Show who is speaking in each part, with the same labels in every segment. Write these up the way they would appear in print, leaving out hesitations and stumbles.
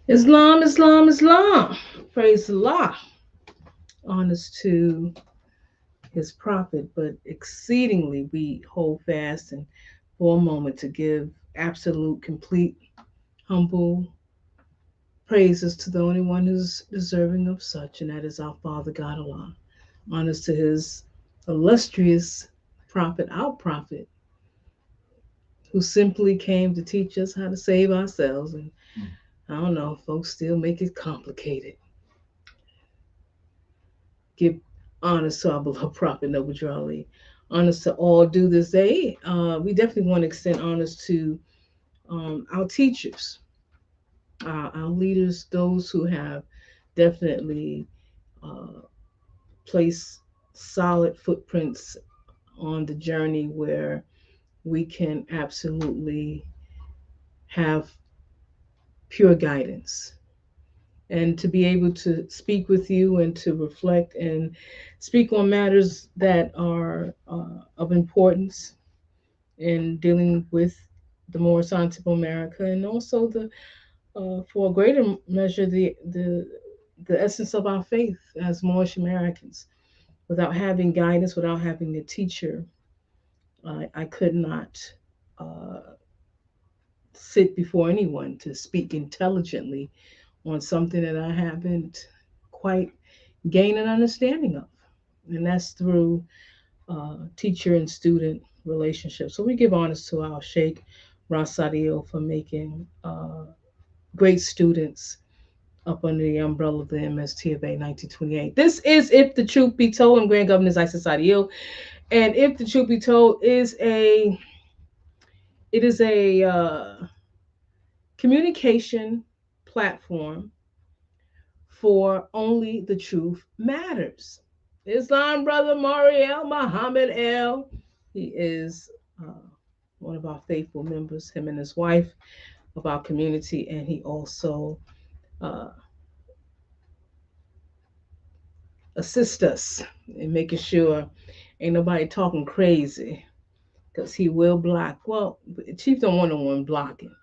Speaker 1: Islam, Islam, Islam. Praise Allah. Honors to his prophet, but exceedingly we hold fast and for a moment to give absolute, complete, humble praises to the only one who's deserving of such, and that is our Father God Allah. Honors to his illustrious prophet, our prophet, who simply came to teach us how to save ourselves. And I don't know, folks still make it complicated. Give honors to our beloved prophet Noble Drawley. Honors to all due this day. We definitely want to extend honors to our teachers, our leaders, those who have definitely uh, placed solid footprints on the journey where we can absolutely have pure guidance and to be able to speak with you and to reflect and speak on matters that are of importance in dealing with the more scientific America, and also the for a greater measure the essence of our faith as Moorish Americans. Without having guidance, without having a teacher, I could not uh, sit before anyone to speak intelligently on something that I haven't quite gained an understanding of. And that's through teacher and student relationships. So we give honors to our Sheikh Rasadio for making great students up under the umbrella of the MSTA 1928. This is If the Truth Be Told. I'm Grand Governor Isis Sadio. And If the Truth Be Told is a communication platform for only the truth matters. Islam brother Mariel Muhammad El. He is uh, one of our faithful members, him and his wife of our community, and he also uh, assists us in making sure ain't nobody talking crazy because he will block. Well, Chief don't want no one blocking.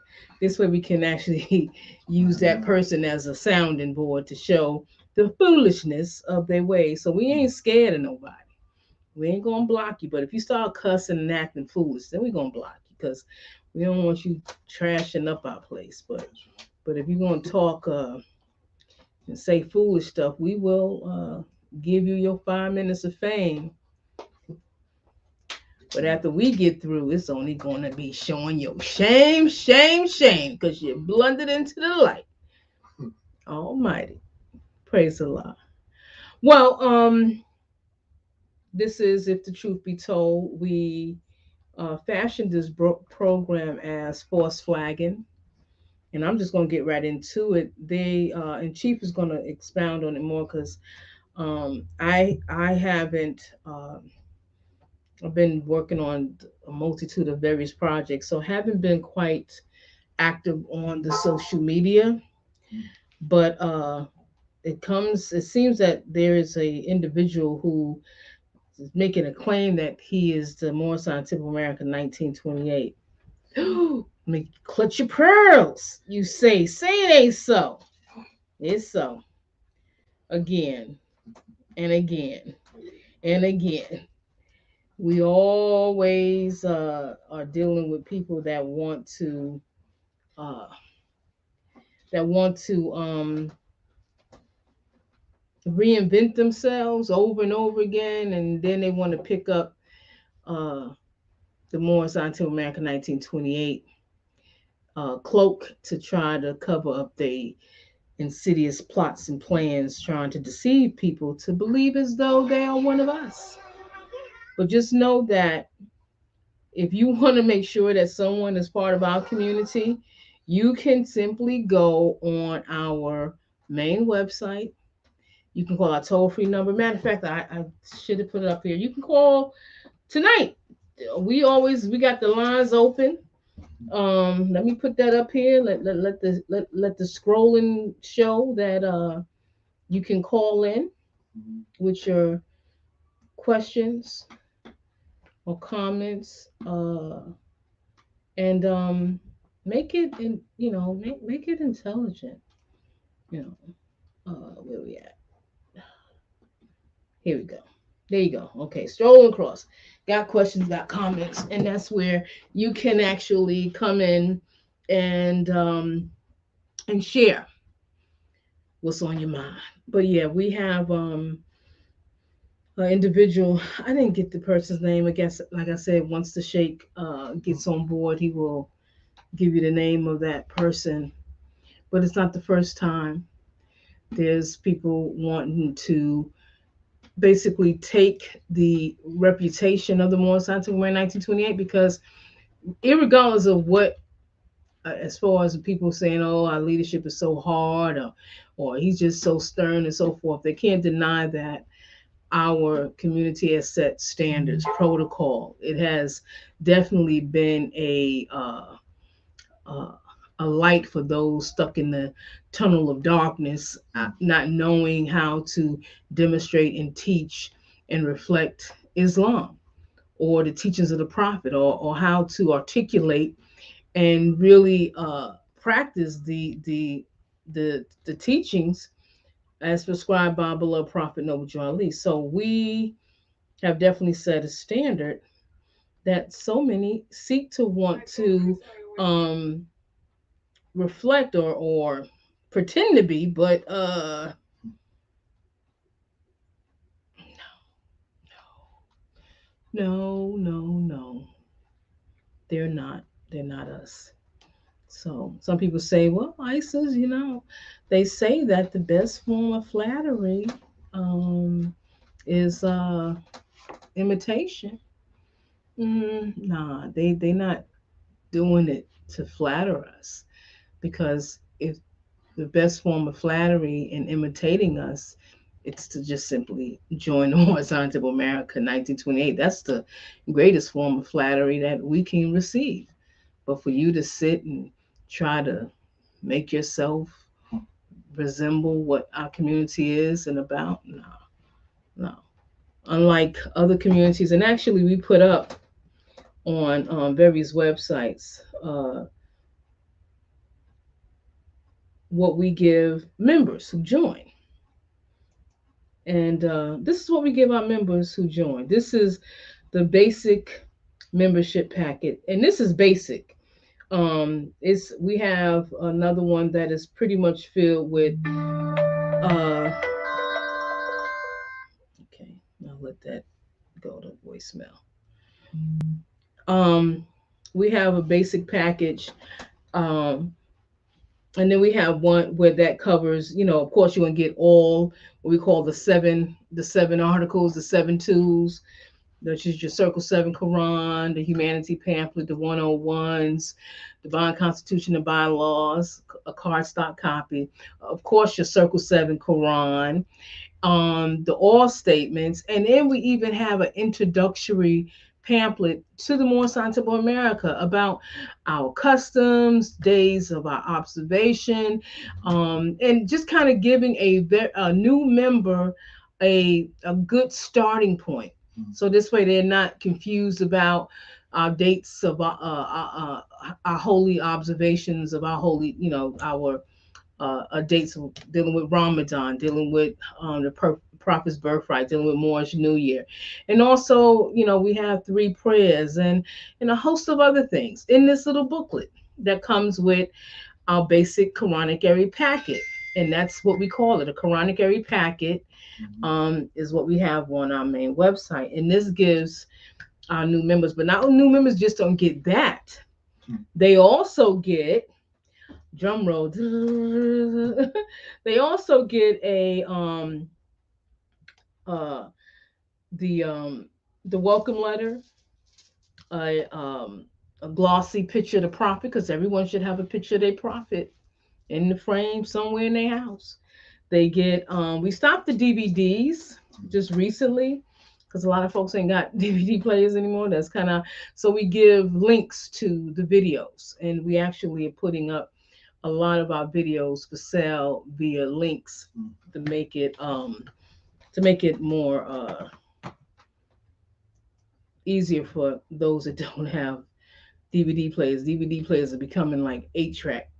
Speaker 1: This way we can actually use that person as a sounding board to show the foolishness of their ways. So we ain't scared of nobody. We ain't gonna block you, but if you start cussing and acting foolish, then we gonna block you because we don't want you trashing up our place. But if you're gonna talk and say foolish stuff, we will give you your 5 minutes of fame. But after we get through, it's only gonna be showing your shame, shame, shame, because you blundered into the light. Almighty, praise the Lord. Well, this is If the Truth Be Told. We fashioned this program as force flagging, and I'm just gonna get right into it. They and Chief is gonna expound on it more because I haven't. I've been working on a multitude of various projects, so haven't been quite active on the social media. But it seems that there is a individual who is making a claim that he is the more scientific American 1928. Make clutch your pearls. You say it ain't so. It's so. Again and again and again. We always are dealing with people uh, that want to reinvent themselves over and over again, and then they want to pick up uh, the more scientific American 1928 cloak to try to cover up the insidious plots and plans trying to deceive people to believe as though they are one of us. But just know that if you want to make sure that someone is part of our community, you can simply go on our main website. You can call our toll free number. Matter of fact, I should have put it up here. You can call tonight. We got the lines open. Let me put that up here. Let the scrolling show that you can call in with your questions or comments, and make it in make it intelligent. You know, where we at? Here we go. There you go. Okay, strolling across. Got questions, got comments, and that's where you can actually come in and share what's on your mind. But yeah, we have an individual. I didn't get the person's name. I guess, like I said, once the Sheikh gets on board, he will give you the name of that person. But it's not the first time. There's people wanting to basically take the reputation of the Moore Scientific Way 1928 because, irregardless of what, as far as people saying, "Oh, our leadership is so hard," or he's just so stern and so forth, they can't deny that our community has set standards, protocol. It has definitely been uh, a light for those stuck in the tunnel of darkness, not knowing how to demonstrate and teach and reflect Islam or the teachings of the Prophet, or how to articulate and really practice the teachings as prescribed by beloved Prophet Noble Drew Ali. So we have definitely set a standard that so many seek to want to um, reflect or pretend to be, but no, no, no, they're not. They're not us. So some people say, well, ISIS, they say that the best form of flattery is imitation. Nah, they not doing it to flatter us, because if the best form of flattery in imitating us, it's to just simply join the War Scientific America 1928. That's the greatest form of flattery that we can receive. But for you to sit and try to make yourself resemble what our community is and about, no, no. Unlike other communities, and actually we put up on various websites what we give members who join. And this is what we give our members who join. This is the basic membership packet, and this is basic. It's We have another one that is pretty much filled with. Okay, I'll let that go to voicemail. Um, we have a basic package. Um, and then we have one where that covers, of course, you're gonna get all what we call the seven articles, the seven tools, which is your Circle 7 Quran, the Humanity Pamphlet, the 101s, Divine Constitution and Bylaws, a cardstock copy. Of course, your Circle 7 Quran, the all statements, and then we even have an introductory pamphlet to the More Scientific America about our customs, days of our observation, and just kind of giving a new member a good starting point. So this way they're not confused about our dates of our holy observations of our holy, our dates dealing with Ramadan, dealing with Prophet's birthright, dealing with Moorish New Year. And also, we have three prayers and a host of other things in this little booklet that comes with our basic Quranic area packet. And that's what we call it, a Quranic area packet, is what we have on our main website. And this gives our new members, but not new members just don't get that. They also get, drum roll, they also get uh the um the welcome letter, a a glossy picture of the prophet, because everyone should have a picture of their prophet in the frame somewhere in their house. They get we stopped the DVDs just recently because a lot of folks ain't got DVD players anymore. That's kind of, so we give links to the videos, and we actually are putting up a lot of our videos for sale via links to make it more easier for those that don't have DVD players. DVD players are becoming like 8-track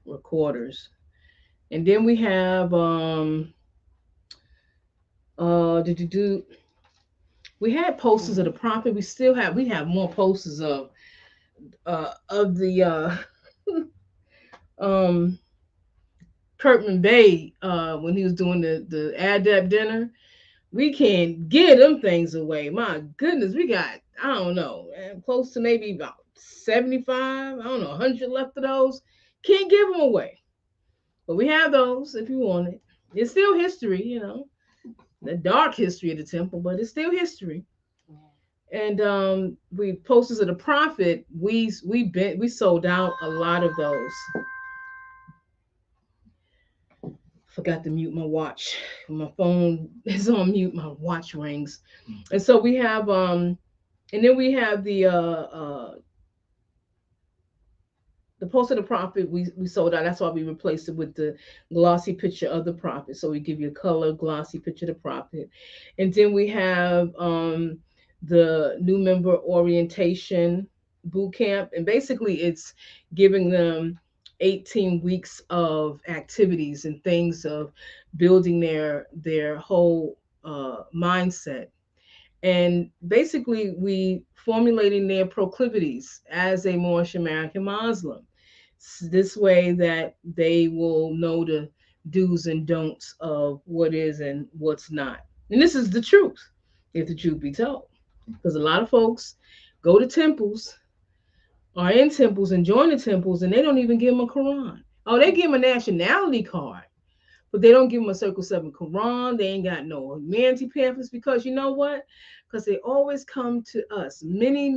Speaker 1: recorders, And then we have do we had posters of the prophet. We have more posters of the um Kurtman Bay when he was doing the adept dinner. We can't give them things away. My goodness, we got, I don't know, man, close to maybe about 75, I don't know, 100 left of those. Can't give them away. But we have those if you want it. It's still history, the dark history of the temple, but it's still history. And we posters of the prophet, we sold out a lot of those. Forgot to mute my watch. My phone is on mute, my watch rings. And so we have and then we have the post of the prophet we sold out. That's why we replaced it with the glossy picture of the prophet. So we give you a color glossy picture of the prophet. And then we have the new member orientation boot camp. And basically it's giving them 18 weeks of activities and things of building their whole mindset, and basically we formulating their proclivities as a Moorish American Muslim. This way that they will know the do's and don'ts of what is and what's not. And this is the truth, if the truth be told. Because a lot of folks go to temples, are in temples and join the temples, and they don't even give them a Quran. Oh, they give them a nationality card, but they don't give them a Circle 7 Quran. They ain't got no humanity pamphlets because you know what? Because they always come to us. Many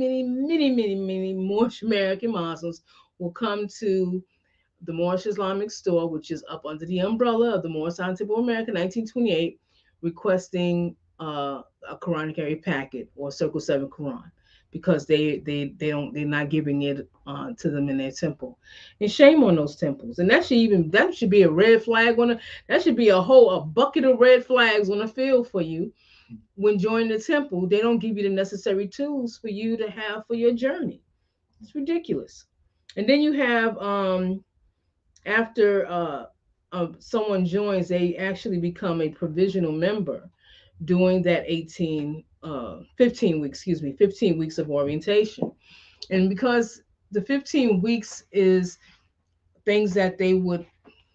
Speaker 1: more American Muslims will come to the Moorish Islamic store, which is up under the umbrella of the Moorish Scientific America 1928, requesting a Quranic area packet or Circle 7 Quran because they're not giving it to them in their temple. And shame on those temples. And that should be a red flag on that should be a bucket of red flags on the field for you when joining the temple. They don't give you the necessary tools for you to have for your journey. It's ridiculous. And then you have after someone joins, they actually become a provisional member during that 15 weeks, 15 weeks of orientation. And because the 15 weeks is things that they would,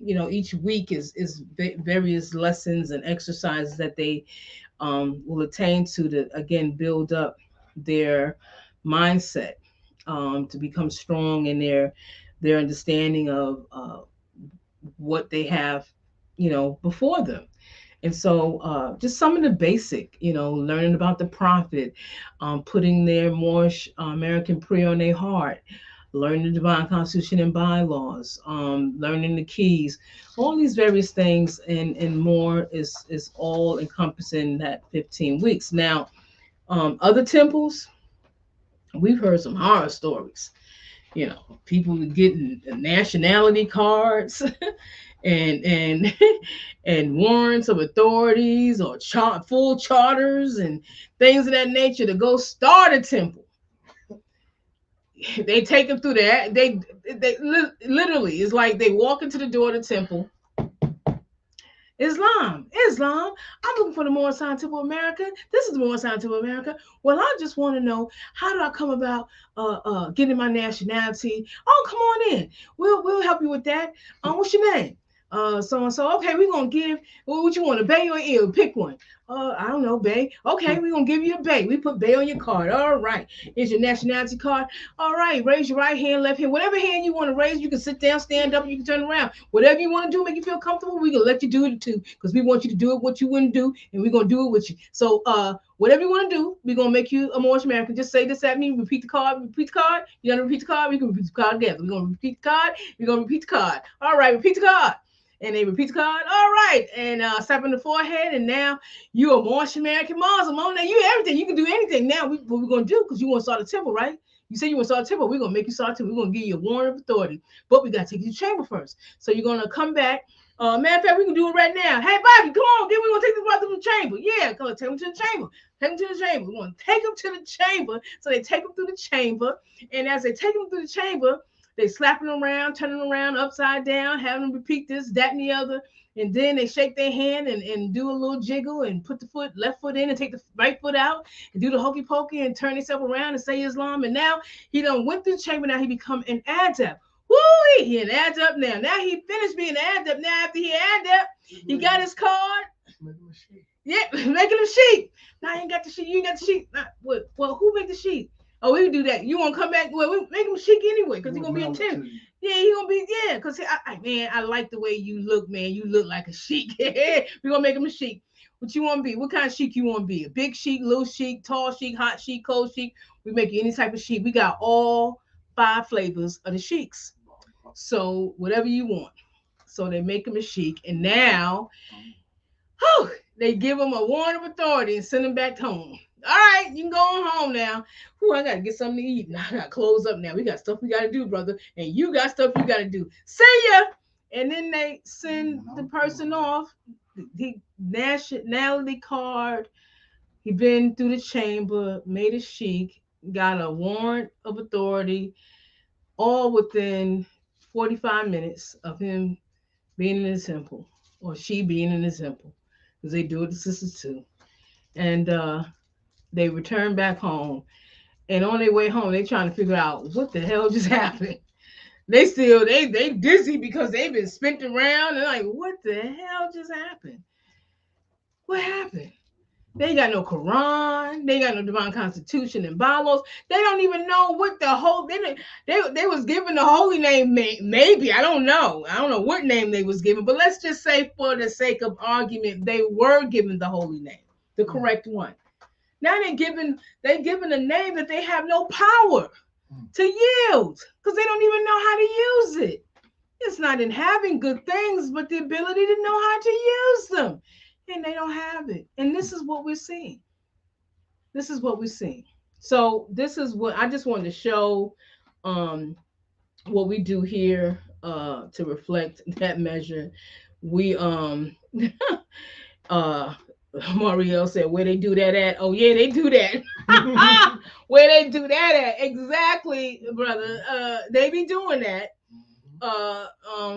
Speaker 1: each week is various lessons and exercises that they will attain to again build up their mindset, to become strong in their understanding of what they have, before them. And so, just some of the basic, learning about the prophet, putting their Moorish American prayer on their heart, learning the divine constitution and bylaws, learning the keys, all these various things and more is all encompassing that 15 weeks. Now, other temples, we've heard some horror stories. People getting nationality cards and and warrants of authorities or full charters and things of that nature to go start a temple. They take them through that. They literally, it's like they walk into the door of the temple. Islam. I'm looking for the More Scientific America. This is the More Scientific America. Well, I just want to know, how do I come about getting my nationality? Oh, come on in. We'll help you with that. What's your name? So and so. Okay, we're gonna give. What you want, a bay or ear? Pick one. I don't know, bay. Okay, we're gonna give you a bay. We put bay on your card. All right. Here's your nationality card. All right, raise your right hand, left hand, whatever hand you want to raise. You can sit down, stand up, you can turn around. Whatever you want to do, make you feel comfortable. We can let you do it too, because we want you to do it what you wouldn't do, and we're gonna do it with you. So whatever you want to do, we're gonna make you a Moorish American. Just say this at me. Repeat the card. Repeat the card. You gotta repeat the card. We can repeat the card together. We're gonna repeat the card. We're gonna repeat the card. All right, repeat the card. And they repeat the card. All right, and slap on the forehead, and now you're a Moorish American Muslim. Oh, now you everything. You can do anything. Now what we're gonna do, because you want to start a temple, right? You say you want to start a temple. We're gonna make you start a temple. We're gonna give you a warrant of authority, but we gotta take you to the chamber first. So you're gonna come back. Matter of fact, we can do it right now. Hey, Bobby, come on. Then we're gonna take this brother to the chamber. Yeah, come on, take him to the chamber. Take him to the chamber. We're gonna take him to the chamber. So they take him through the chamber, and as they take him through the chamber, They slapping them around, turning them around upside down, having them repeat this, that, and the other. And then they shake their hand and do a little jiggle and put the left foot in and take the right foot out and do the hokey pokey and turn himself around and say Islam. And now he done went through the chamber. Now he become an adept. Woo! He an adept now. Now he finished being an adept. Now after he adept, he got his card. Yeah, making them sheep. Now you ain't got the sheep. You ain't got the sheep. Well, who make the sheep? Oh, we do that. You want to come back? Well, we make him chic anyway, because he's gonna be a 10. Yeah, he gonna be, yeah, because man, I like the way you look, man. You look like a sheik. We gonna make him a sheik. What you want to be? What kind of sheik you want to be? A big sheik, little sheik, tall sheik, hot sheik, cold sheik. We make you any type of sheik. We got all 5 flavors of the sheiks. So whatever you want. So they make him a sheik, and now, whew, they give him a warrant of authority and send him back home. All right, you can go on home now. Whew, I gotta get something to eat. Now I gotta close up now. We got stuff we gotta do, brother. And you got stuff you gotta do. See ya. And then they send the person off. He nationality card. He been through the chamber, made a sheik, got a warrant of authority, all within 45 minutes of him being in the temple, or she being in the temple. Because they do it to sisters too. And they return back home, and on their way home, they trying to figure out what the hell just happened. They still they dizzy because they've been spent around, and like, what the hell just happened? What happened? They ain't got no Quran. They ain't got no divine constitution and bylaws. They don't even know what the whole they was given the holy name. Maybe I don't know. I don't know what name they was given, but let's just say for the sake of argument, they were given the holy name, the correct one. Now they're given a name that they have no power to yield, because they don't even know how to use it. It's not in having good things, but the ability to know how to use them. And they don't have it. And this is what we're seeing. This is what we're seeing. So this is what I just wanted to show, what we do here to reflect that measure. We Marielle said, where they do that at? Oh yeah, they do that. Where they do that at? Exactly, brother. They be doing that.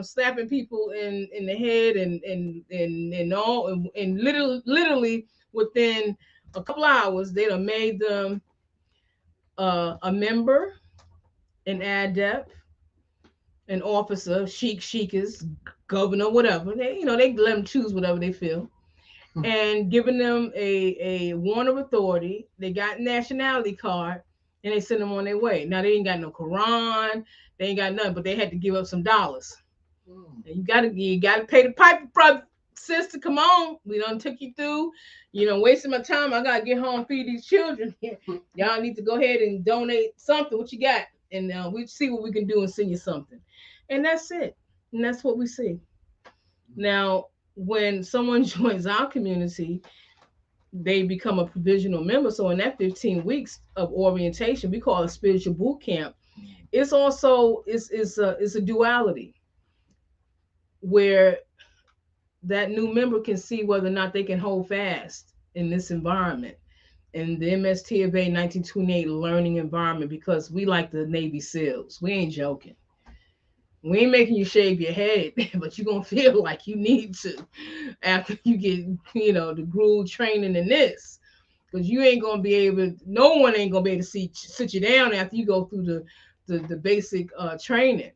Speaker 1: Slapping people in the head and all, and literally within a couple hours they done made them a member, an adept, an officer, sheikas, governor, whatever. They let them choose whatever they feel, and giving them a warrant of authority. They got nationality card, and they send them on their way. Now they ain't got no Quran, they ain't got nothing, but they had to give up some dollars. And you gotta pay the piper, brother, sister. Come on, we done took you through. Wasting my time. I gotta get home, feed these children. Y'all need to go ahead and donate something. What you got? And we see what we can do and send you something. And that's it. And that's what we see. Now, when someone joins our community, they become a provisional member. So in that 15 weeks of orientation, we call it spiritual boot camp. It's also it's a duality where that new member can see whether or not they can hold fast in this environment, in the MSTA1928 learning environment, because we like the Navy SEALs. We ain't joking. We ain't making you shave your head, but you're going to feel like you need to after you get, the gruel training in this. Because you ain't going to be able, no one ain't going to be able to sit you down after you go through the basic training.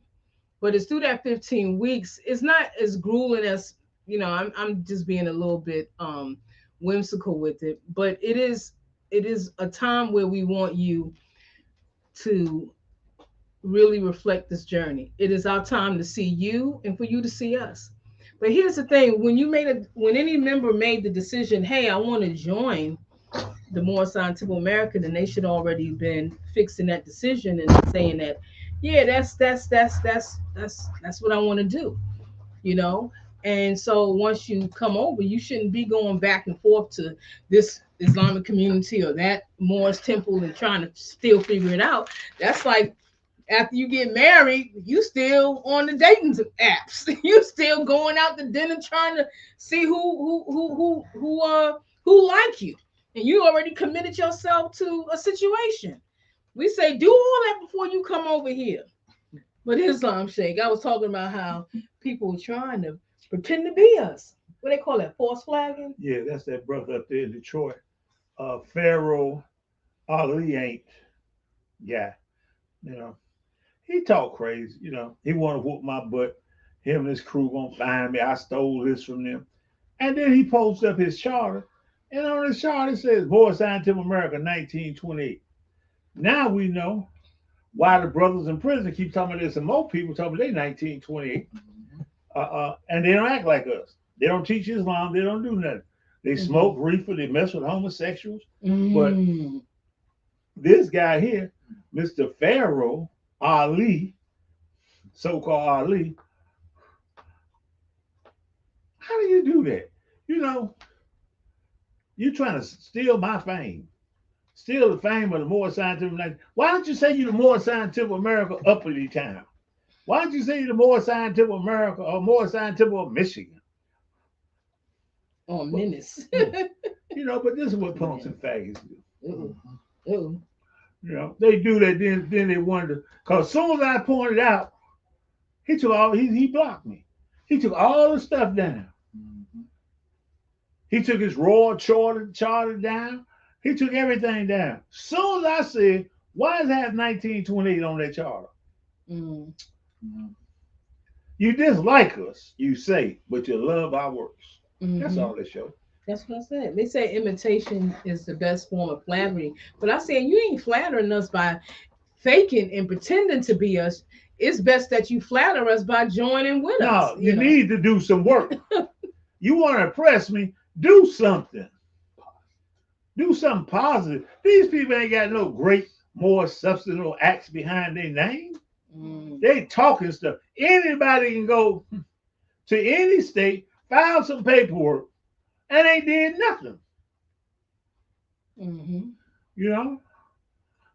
Speaker 1: But it's through that 15 weeks. It's not as grueling as, I'm just being a little bit whimsical with it. But it is a time where we want you to really reflect this journey. It is our time to see you and for you to see us. But here's the thing: when any member made the decision, hey, I want to join the Moorish Scientific America, then they should already been fixing that decision and saying that, yeah, that's what I want to do, And so once you come over, you shouldn't be going back and forth to this Islamic community or that Moorish temple and trying to still figure it out. That's like, after you get married, you still on the dating apps. You still going out to dinner trying to see who like you, and you already committed yourself to a situation. We say do all that before you come over here. But Islam shake. I was talking about how people were trying to pretend to be us. What they call that? False flagging?
Speaker 2: Yeah, that's that brother up there in Detroit. Pharaoh Ali ain't, yeah, you know. He talk crazy, you know. He want to whoop my butt. Him and his crew gonna find me. I stole this from them. And then he posts up his charter. And on his charter it says, Boy Scientific America 1928. Now we know why the brothers in prison keep talking about this, and more people talking about they 1928. And they don't act like us. They don't teach Islam. They don't do nothing. They smoke reefer. They mess with homosexuals. But
Speaker 1: Mm.
Speaker 2: this guy here, Mr. Pharaoh Ali, so-called Ali, how do you do that? You know, you're trying to steal my fame, steal the fame of the more scientific. Why don't you say you're the more scientific America uppity town? Why don't you say you're the more scientific America or more scientific of Michigan?
Speaker 1: Oh,
Speaker 2: But,
Speaker 1: menace.
Speaker 2: but this is what punks and faggots do.
Speaker 1: Ooh. Ooh.
Speaker 2: They do that, then they wonder. Because as soon as I pointed out, he blocked me. He took all the stuff down. He took his royal charter down. He took everything down. Soon as I said, why does it have 1928 on that charter?
Speaker 1: Mm.
Speaker 2: You dislike us, you say, but you love our works. That's
Speaker 1: Mm-hmm.
Speaker 2: all they show.
Speaker 1: That's what I said. They say imitation is the best form of flattery. But I said you ain't flattering us by faking and pretending to be us. It's best that you flatter us by joining with us,
Speaker 2: No,
Speaker 1: you
Speaker 2: you
Speaker 1: know.
Speaker 2: need to do some work. You want to impress me? Do something. Do something positive. These people ain't got no great, more substantial acts behind their name.
Speaker 1: Mm.
Speaker 2: They talking stuff. Anybody can go to any state, file some paperwork, and they did nothing.
Speaker 1: Mm-hmm.
Speaker 2: You know,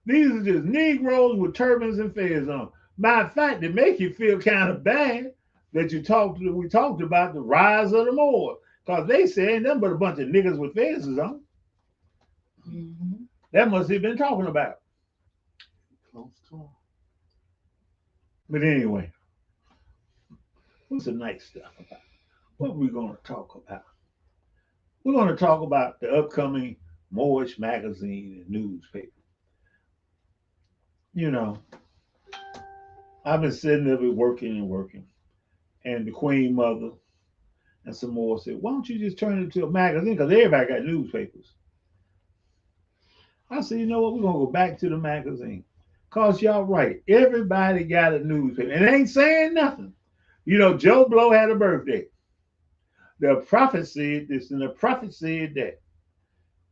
Speaker 2: these are just Negroes with turbans and fez on. Matter of fact, they make you feel kind of bad that we talked about the rise of the Moors. Because they said ain't nothing but a bunch of niggas with fezzes on.
Speaker 1: Mm-hmm.
Speaker 2: That must have been talking about. But anyway, what's the nice stuff about? What are we going to talk about? We're going to talk about the upcoming Moorish magazine and newspaper. You know, I've been sitting there working and working. And the Queen Mother and some more said, why don't you just turn it into a magazine? Because everybody got newspapers. I said, you know what? We're going to go back to the magazine. Because y'all right. Everybody got a newspaper. And it ain't saying nothing. Joe Blow had a birthday. The prophet said this and the prophet said that.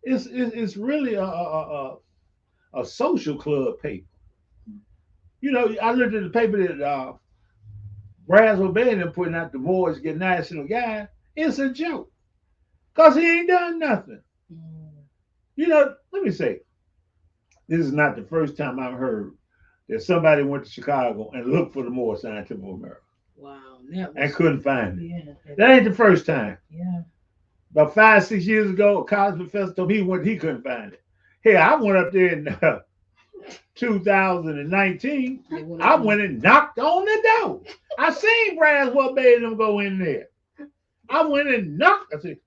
Speaker 2: It's really a social club paper. I looked at the paper that Braswell Bay and them putting out the Moors Get National Guide. It's a joke. Because he ain't done nothing.
Speaker 1: Mm.
Speaker 2: Let me say, this is not the first time I've heard that somebody went to Chicago and looked for the Moore Scientific America
Speaker 1: Wow.
Speaker 2: and couldn't find it.
Speaker 1: Yeah.
Speaker 2: That ain't the first time.
Speaker 1: Yeah.
Speaker 2: About 5-6 years ago, a college professor told me he couldn't find it. Hey, I went up there in 2019. I went and knocked on the door. I seen Braswell Bay and them go in there. I went and knocked. I said,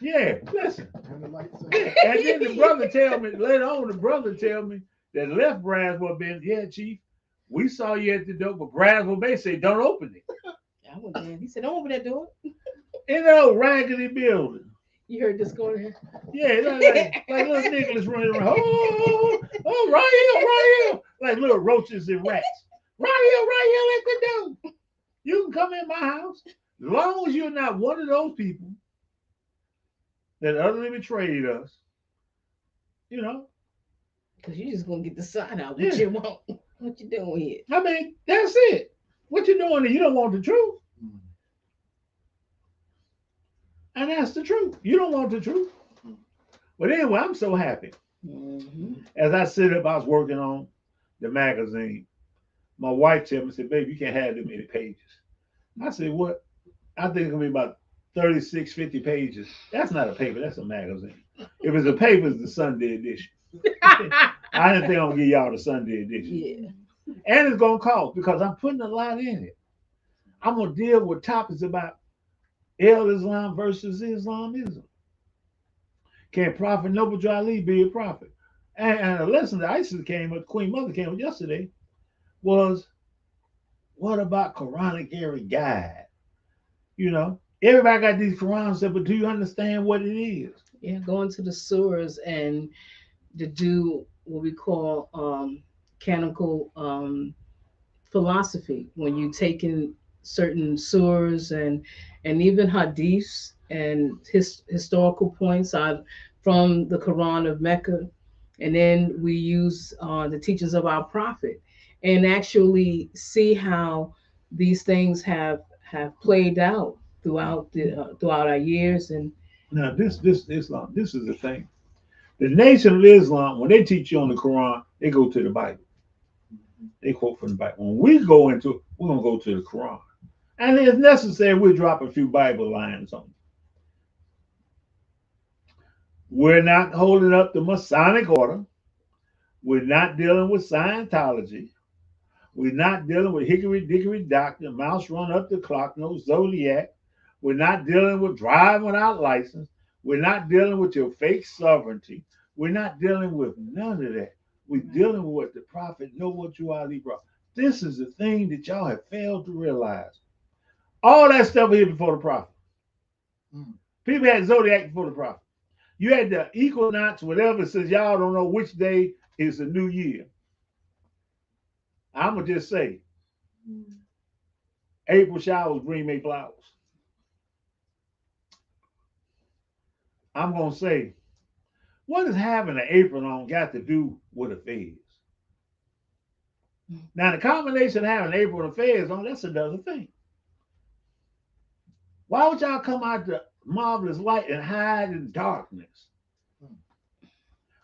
Speaker 2: yeah, listen. And then the brother tell me later on. The brother tell me that left Braswell Bay. Yeah, Chief, we saw you at the door, but Braswell Bay said don't open it.
Speaker 1: I went there. He said, "Don't open that door."
Speaker 2: In that old raggedy building.
Speaker 1: You heard this going here?
Speaker 2: Yeah, like little Nicholas running around. Oh, right here. Like little roaches and rats. Right here, at the door. You can come in my house. As long as you're not one of those people that utterly betrayed us, you know.
Speaker 1: Because you're just going to get the sign out.
Speaker 2: Yeah.
Speaker 1: What you want? What you doing here?
Speaker 2: I mean, that's it. What you doing? You don't want the truth. And that's the truth. You don't want the truth. But anyway, I'm so happy.
Speaker 1: Mm-hmm.
Speaker 2: As I sit up, I was working on the magazine. My wife told me, said, babe, you can't have that many pages. I said, what? I think it's going to be about 36, 50 pages. That's not a paper. That's a magazine. If it's a paper, it's the Sunday edition. I didn't think I'm gonna give y'all the Sunday edition.
Speaker 1: Yeah.
Speaker 2: And it's gonna cost because I'm putting a lot in it. I'm gonna deal with topics about El Islam versus Islamism. Can Prophet Noble Drew Ali be a prophet? And a lesson that Isis came with, Queen Mother came with yesterday was what about Quranic area guide? You know, everybody got these Qurans, but do you understand what it is?
Speaker 1: Yeah, going to the sewers and to do what we call canonical philosophy when you take in certain surahs and even hadiths and historical points out from the Quran of Mecca, and then we use the teachings of our prophet and actually see how these things have played out throughout our years and
Speaker 2: Now, this Islam, this is the thing. The Nation of Islam, when they teach you on the Quran, they go to the Bible. They quote from the Bible. When we go into it, we're gonna go to the Quran. And if necessary, we'll drop a few Bible lines on it. We're not holding up the Masonic order. We're not dealing with Scientology. We're not dealing with Hickory Dickory Doctor, Mouse Run Up the Clock, no Zodiac. We're not dealing with driving without license. We're not dealing with your fake sovereignty. We're not dealing with none of that. We're dealing with what the prophet Noah Drew Ali brought. This is the thing that y'all have failed to realize. All that stuff here before the prophet. People had Zodiac before the prophet. You had the equinox, whatever, says y'all don't know which day is the new year. I'm going to just say April showers, green May flowers. I'm going to say, what does having an apron on got to do with a fez? Now, the combination of having an apron and a fez on, that's another thing. Why would y'all come out the marvelous light and hide in darkness?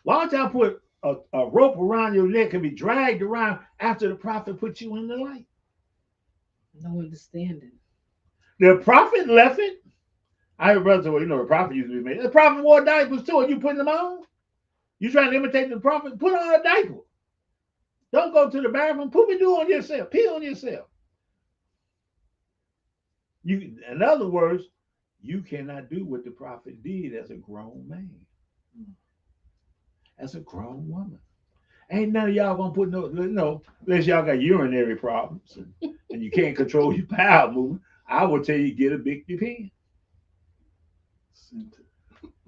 Speaker 2: Why don't y'all put a rope around your neck and be dragged around after the prophet put you in the light?
Speaker 1: no understanding.
Speaker 2: The prophet left it. I heard brothers say, well, you know, the prophet used to be made. The prophet wore diapers too, and you putting them on? You trying to imitate the prophet? Put on a diaper. Don't go to the bathroom. Poopy do on yourself. Pee on yourself. You, in other words, you cannot do what the prophet did as a grown man, as a grown woman. Ain't none of y'all gonna put no, unless y'all got urinary problems and you can't control your bowel movement. I would tell you get a big pen.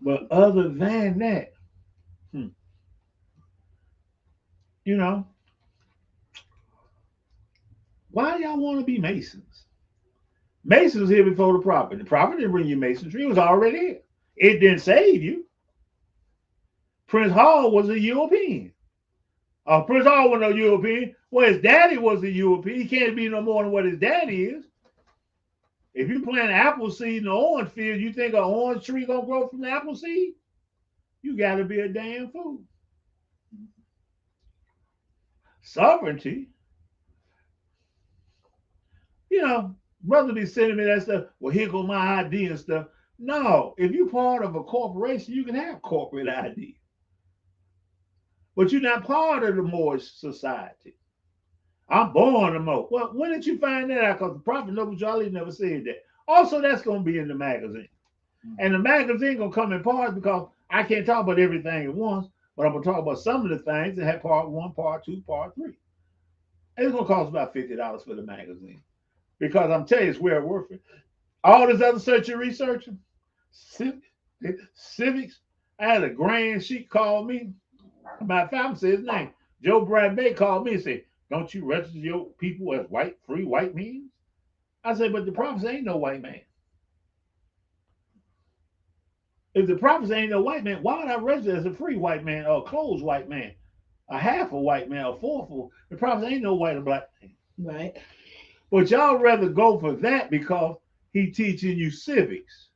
Speaker 2: But other than that, you know, why y'all want to be Masons? Masons was here before the prophet. The prophet didn't bring you masonry; it was already here. It didn't save you. Prince Hall was a European. Prince Hall was no European. Well, his daddy was a European. He can't be no more than what his daddy is. If you plant apple seed in an orange field, you think an orange tree gonna grow from the apple seed? You gotta be a damn fool. Sovereignty, you know, brother be sending me that stuff. Well, here go my ID and stuff. No, if you're part of a corporation, you can have corporate ID, but you're not part of the Moorish society. I'm born a Moor. Well, when did you find that out? Because the prophet Noble Drew never said that. Also, that's going to be in the magazine. And the magazine going to come in parts because I can't talk about everything at once, but I'm going to talk about some of the things that have part one, part two, part three. And it's going to cost about $50 for the magazine because I'm telling you, it's well worth it. All this other search and researching, civics. I had a grand sheik call me. My family said his name. Joe Brad Bay called me and said, don't you register your people as white, free white men? I said, but the prophets ain't no white man. If the prophets ain't no white man, why would I register as a free white man or a closed white man? A half a white man, a fourth of the prophets ain't no white or black man.
Speaker 1: Right.
Speaker 2: But y'all rather go for that because he teaching you civics.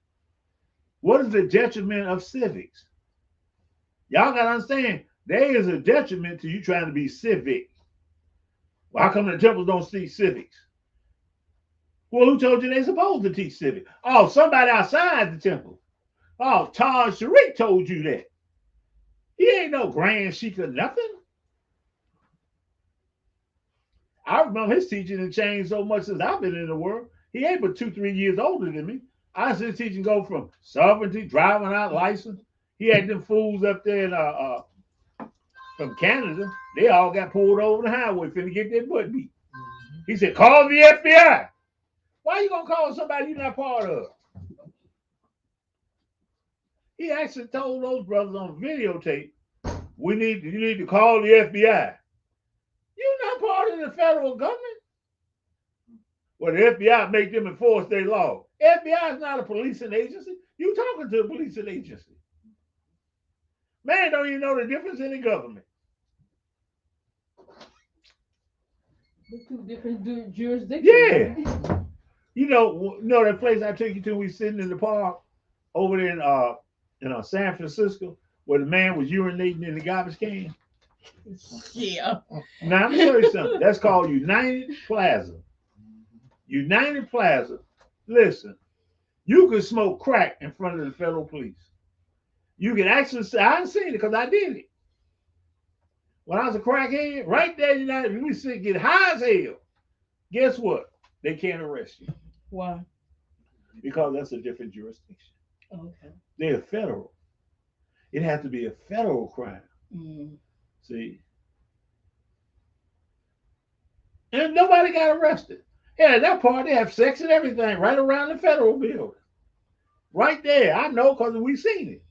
Speaker 2: What is the detriment of civics? Y'all gotta understand, there is a detriment to you trying to be civic. Well, how come the temples don't teach civics? Well, who told you they're supposed to teach civics? Oh, somebody outside the temple. Oh, Taj Sharik told you that. He ain't no grand sheik or nothing. I remember his teaching had changed so much since I've been in the world. He ain't but 2, 3 years older than me. I see his teaching go from sovereignty, driving out license. He had them fools up there from Canada. They all got pulled over the highway finna get their butt beat. He said, call the FBI. Why you gonna call somebody you're not part of? He actually told those brothers on videotape, you need to call the FBI. You're not part of the federal government. Well, the FBI make them enforce their law. FBI is not a policing agency. You talking to a policing agency. Man don't even know the difference in the government.
Speaker 1: The two different jurisdictions.
Speaker 2: Yeah.
Speaker 1: Right?
Speaker 2: You know that place I took you to, we sitting in the park over there in San Francisco, where the man was urinating in the garbage can?
Speaker 1: Yeah.
Speaker 2: Now, I'm going to show you something. That's called United Plaza. United Plaza. Listen, you can smoke crack in front of the federal police. You can actually say, I didn't seen it because I did it. When I was a crackhead, right there, United, we sit get high as hell. Guess what? They can't arrest you.
Speaker 1: Why?
Speaker 2: Because that's a different jurisdiction.
Speaker 1: Okay.
Speaker 2: They're federal. It has to be a federal crime.
Speaker 1: Mm.
Speaker 2: See? And nobody got arrested. Yeah, that part, they have sex and everything right around the federal building. Right there. I know because we seen it.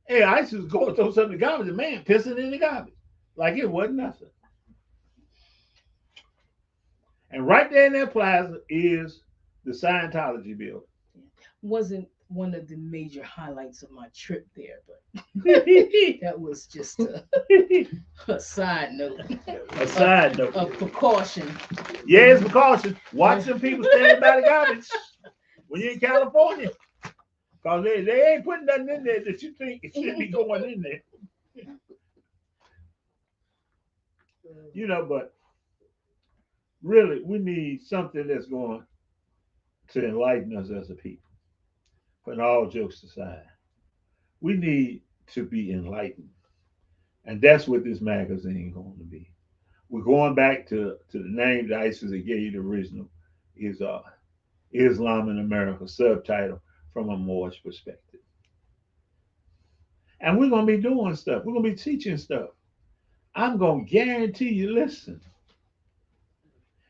Speaker 2: Hey, I used to go and throw something in the garbage, the man pissing in the garbage. Like it wasn't nothing. And right there in that plaza is the Scientology building.
Speaker 1: Wasn't one of the major highlights of my trip there, but that was just a side note.
Speaker 2: A side note.
Speaker 1: A precaution.
Speaker 2: Yeah, it's precaution. Watch them people standing by the garbage when you're in California. Because they ain't putting nothing in there that you think it should be going in there. But really, we need something that's going to enlighten us as a people. But all jokes aside, we need to be enlightened. And that's what this magazine is going to be. We're going back to the name that ISIS gave you, the original, is Islam in America, subtitle from a Moorish perspective. And we're going to be doing stuff. We're going to be teaching stuff. I'm going to guarantee you, listen,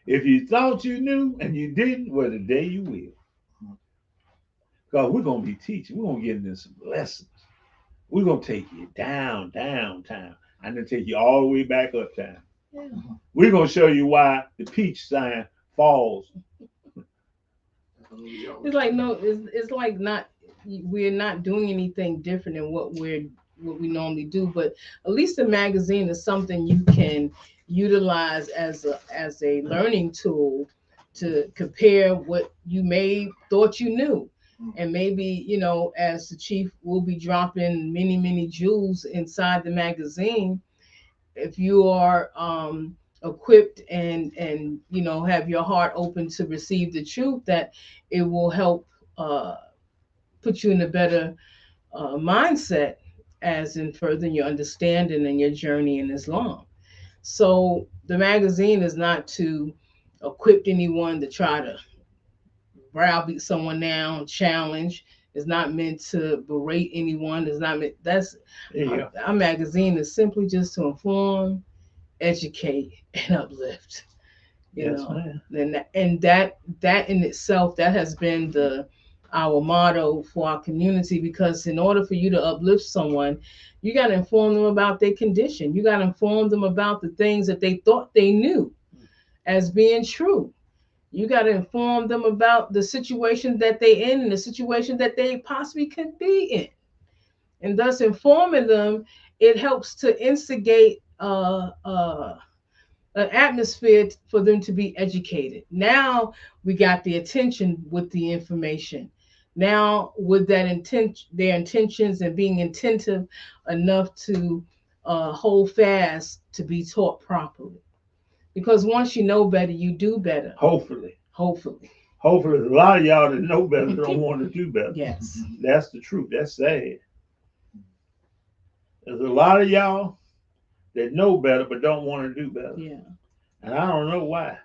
Speaker 2: if you thought you knew and you didn't, well, today you will. Because we're going to be teaching. We're going to get into some lessons. We're going to take you downtown, and then take you all the way back uptown. Yeah. We're going to show you why the peach sign falls.
Speaker 1: It's like it's like we're not doing anything different than what we normally do, but at least the magazine is something you can utilize as a learning tool to compare what you may thought you knew. And maybe, as the chief will be dropping many jewels inside the magazine, if you are equipped and have your heart open to receive the truth, that it will help put you in a better mindset as in furthering your understanding and your journey in Islam. So the magazine is not to equip anyone to try to browbeat someone down, challenge. It's not meant to berate anyone. It's not meant. That's our magazine is simply just to inform, educate, and uplift. And that in itself, that has been our motto for our community, because in order for you to uplift someone, you got to inform them about their condition. You got to inform them about the things that they thought they knew as being true. You got to inform them about the situation that they're in and the situation that they possibly could be in. And thus informing them, it helps to instigate an atmosphere for them to be educated. Now we got the attention with the information. Now with that their intentions and being attentive enough to hold fast to be taught properly. Because once you know better, you do better.
Speaker 2: Hopefully.
Speaker 1: Hopefully.
Speaker 2: Hopefully, a lot of y'all that know better don't want to do better.
Speaker 1: Yes.
Speaker 2: That's the truth. That's sad. There's a lot of y'all that know better but don't want to do better.
Speaker 1: Yeah,
Speaker 2: And I don't know why.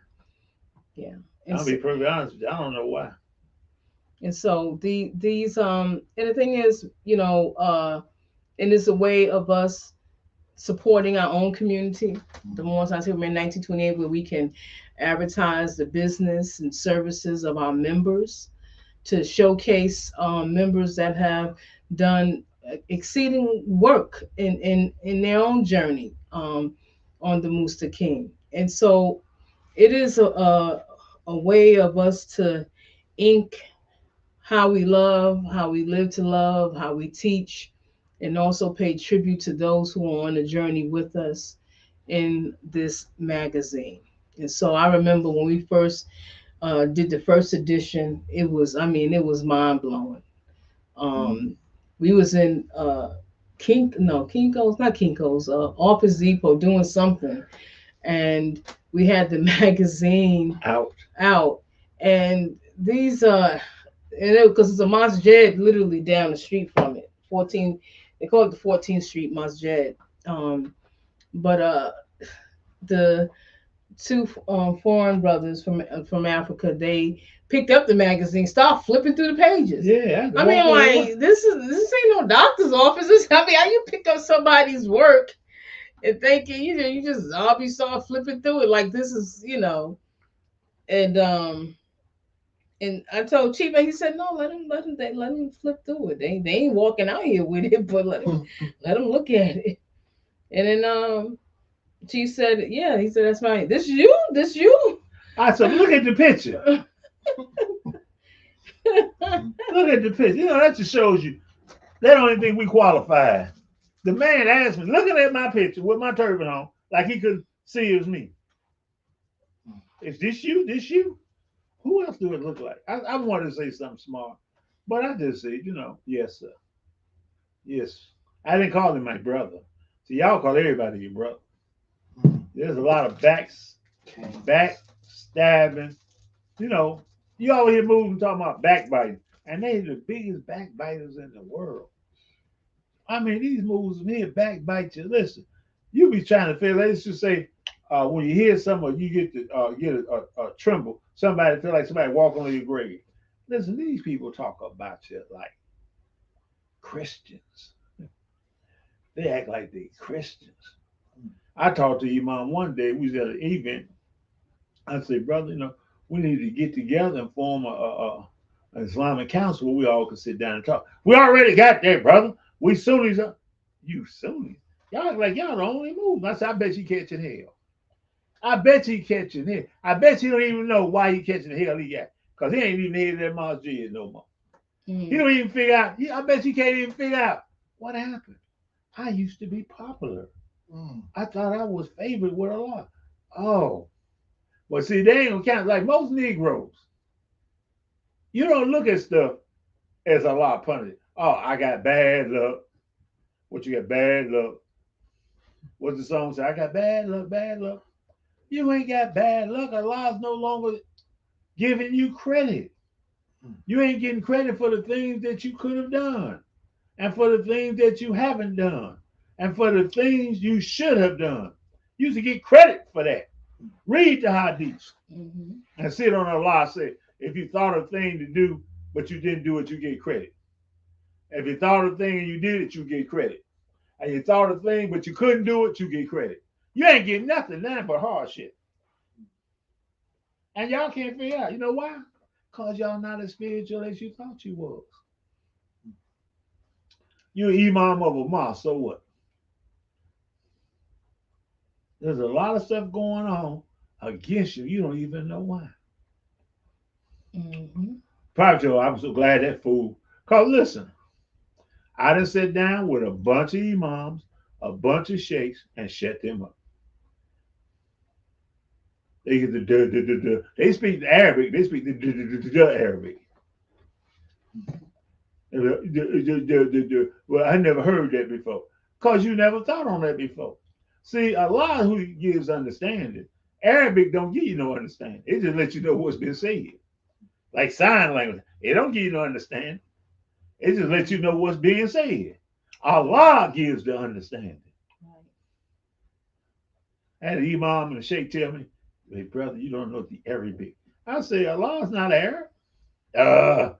Speaker 1: yeah. And
Speaker 2: I'll
Speaker 1: so,
Speaker 2: be perfectly honest with you. I don't know why.
Speaker 1: these and the thing is, and it's a way of us supporting our own community. The more times here in 1928, where we can advertise the business and services of our members to showcase members that have done exceeding work in their own journey on the Musta King. And so it is a way of us to ink how we love, how we live to love, how we teach, and also pay tribute to those who are on the journey with us in this magazine. And so I remember when we first did the first edition, it was mind blowing. Um, we was in Kinko's, not Kinko's, Office Depot doing something, and we had the magazine
Speaker 2: Out.
Speaker 1: out, and these and because it's a masjid literally down the street from it, 14. They call it the 14th Street Masjid. But the two foreign brothers from Africa, they picked up the magazine, started flipping through the pages.
Speaker 2: Yeah,
Speaker 1: I mean, like this ain't no doctor's office. I mean, how you pick up somebody's work and thinking, you just all be start flipping through it like this is, and and I told Chief, and he said, no, let him flip through it. They ain't walking out here with it, but let him look at it. And then Chief said, yeah, he said, that's right. This you.
Speaker 2: I said, look at the picture. Look at the picture. That just shows you they don't even think we qualify. The man asked me, looking at my picture with my turban on, like he could see it was me. Is this you? This you? Who else do it look like? I wanted to say something smart, but I just said, yes, sir. Yes. I didn't call him my brother. See, y'all call everybody your brother. There's a lot of backstabbing. You know, you always hear movies talking about backbiting, and they the biggest backbiters in the world. I mean, these moves here backbite you. Listen, you be trying to feel. Let's just say, when you hear something, you get a tremble. Somebody feel like somebody walking on your grave. Listen, these people talk about you like Christians. They act like they Christians. I talked to your mom one day. We was at an event. I said, brother, we need to get together and form an Islamic council where we all can sit down and talk. We already got that, brother. We Sunnis. You Sunnis? Y'all act like y'all the only move. I said, I bet you catching hell. I bet he catching hell. I bet you don't even know why he catching the hell he got. Because he ain't even headed that masjid no more. He don't even figure out. I bet you can't even figure out what happened. I used to be popular. I thought I was favored with a lot. Oh, but see, they ain't gonna count like most Negroes. You don't look at stuff as a lot of punishment. Oh, I got bad luck. What you got bad luck? What's the song say? I got bad luck, bad luck. You ain't got bad luck. Allah's no longer giving you credit. You ain't getting credit for the things that you could have done, and for the things that you haven't done, and for the things you should have done. You used to get credit for that. Read the hadiths and sit on Allah say, if you thought of a thing to do, but you didn't do it, you get credit. If you thought of a thing and you did it, you get credit. And you thought of a thing, but you couldn't do it, you get credit. You ain't getting nothing, nothing but hardship. And y'all can't figure out. You know why? Because y'all not as spiritual as you thought you was. You're imam of a mosque, so what? There's a lot of stuff going on against you. You don't even know why. Probably, Joe, I'm so glad that fool. Because listen, I done sit down with a bunch of imams, a bunch of sheikhs, and shut them up. They get they speak Arabic. They speak the Arabic. Well, I never heard that before. Because you never thought on that before. See, Allah who gives understanding. Arabic don't give you no understanding. It just lets you know what's been said. Like sign language. It don't give you no understanding. It just lets you know what's being said. Allah gives the understanding.
Speaker 1: Right.
Speaker 2: And the Imam and the Sheikh tell me, hey, brother, you don't know the Arabic. I say, Allah's not Arab. Uh,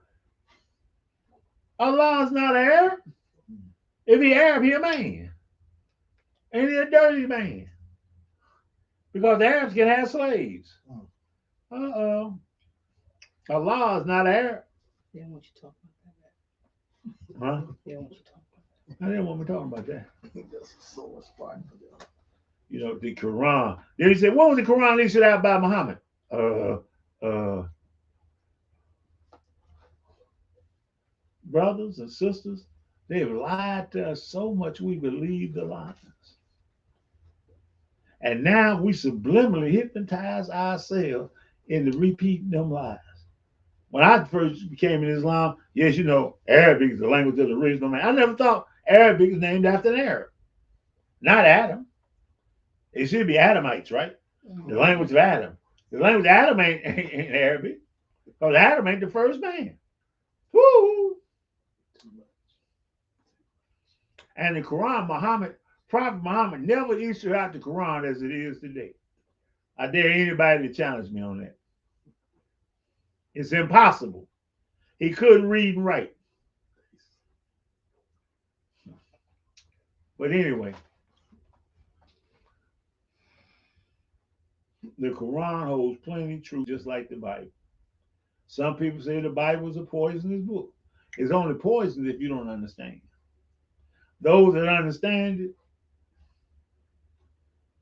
Speaker 2: Allah's not Arab. If he Arab, he a man. And he a dirty man. Because the Arabs can have slaves. Uh-oh. Allah is not Arab.
Speaker 1: They don't want you talking about
Speaker 2: Huh?
Speaker 1: that. They don't want you talking
Speaker 2: I didn't want me talking about that.
Speaker 3: That's so much fun for them.
Speaker 2: You know, the Quran. Then he said, what was the Quran issued out by Muhammad? Uh, brothers and sisters, they've lied to us so much we believe the lies. And now we subliminally hypnotize ourselves into repeating them lies. When I first became in Islam, yes, you know, Arabic is the language of the original man. I never thought Arabic is named after an Arab. Not Adam. It should be Adamites, right?
Speaker 1: about.
Speaker 2: The language of Adam. The language of Adam ain't Arabic. Because Adam ain't the first man. Woo! And the Quran, Prophet Muhammad never issued out the Quran as it is today. I dare anybody to challenge me on that. It's impossible. He couldn't read and write. But anyway, the Quran holds plenty of truth, just like the Bible. Some people say the Bible is a poisonous book. It's only poison if you don't understand. Those that understand it,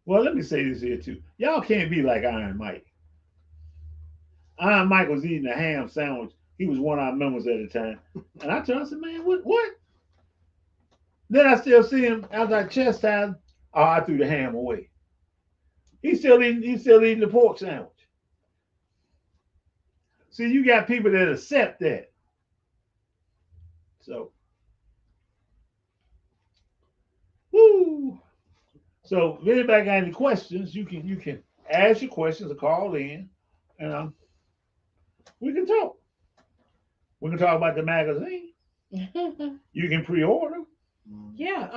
Speaker 2: well, let me say this here too. Y'all can't be like Iron Mike. Iron Mike was eating a ham sandwich. He was one of our members at the time. And I told him, I said, man, what? Then I still see him after I chastised him. Oh, I threw the ham away. He's still eating the pork sandwich. See, you got people that accept that. So, woo. So if anybody got any questions, you can ask your questions or call in, and we can talk. We can talk about the magazine. You can pre-order.
Speaker 1: Yeah.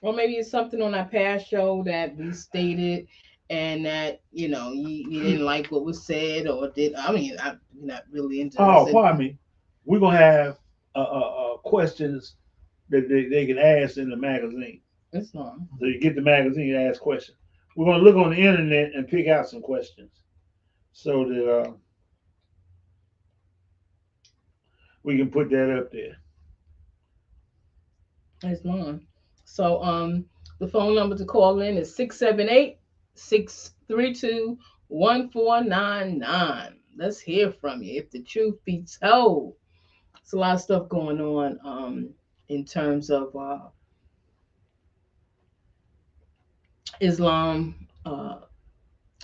Speaker 1: Or maybe it's something on our past show that we stated and that you didn't like what was said or did. I mean, I'm not really into
Speaker 2: Oh,
Speaker 1: this.
Speaker 2: pardon me. We're gonna have questions that they can ask in the magazine.
Speaker 1: It's not.
Speaker 2: So you get the magazine and ask questions. We're gonna look on the internet and pick out some questions so that we can put that up there.
Speaker 1: It's not. So the phone number to call in is 678-632-1499. Let's hear from you. If the truth be told, it's a lot of stuff going on in terms of Islam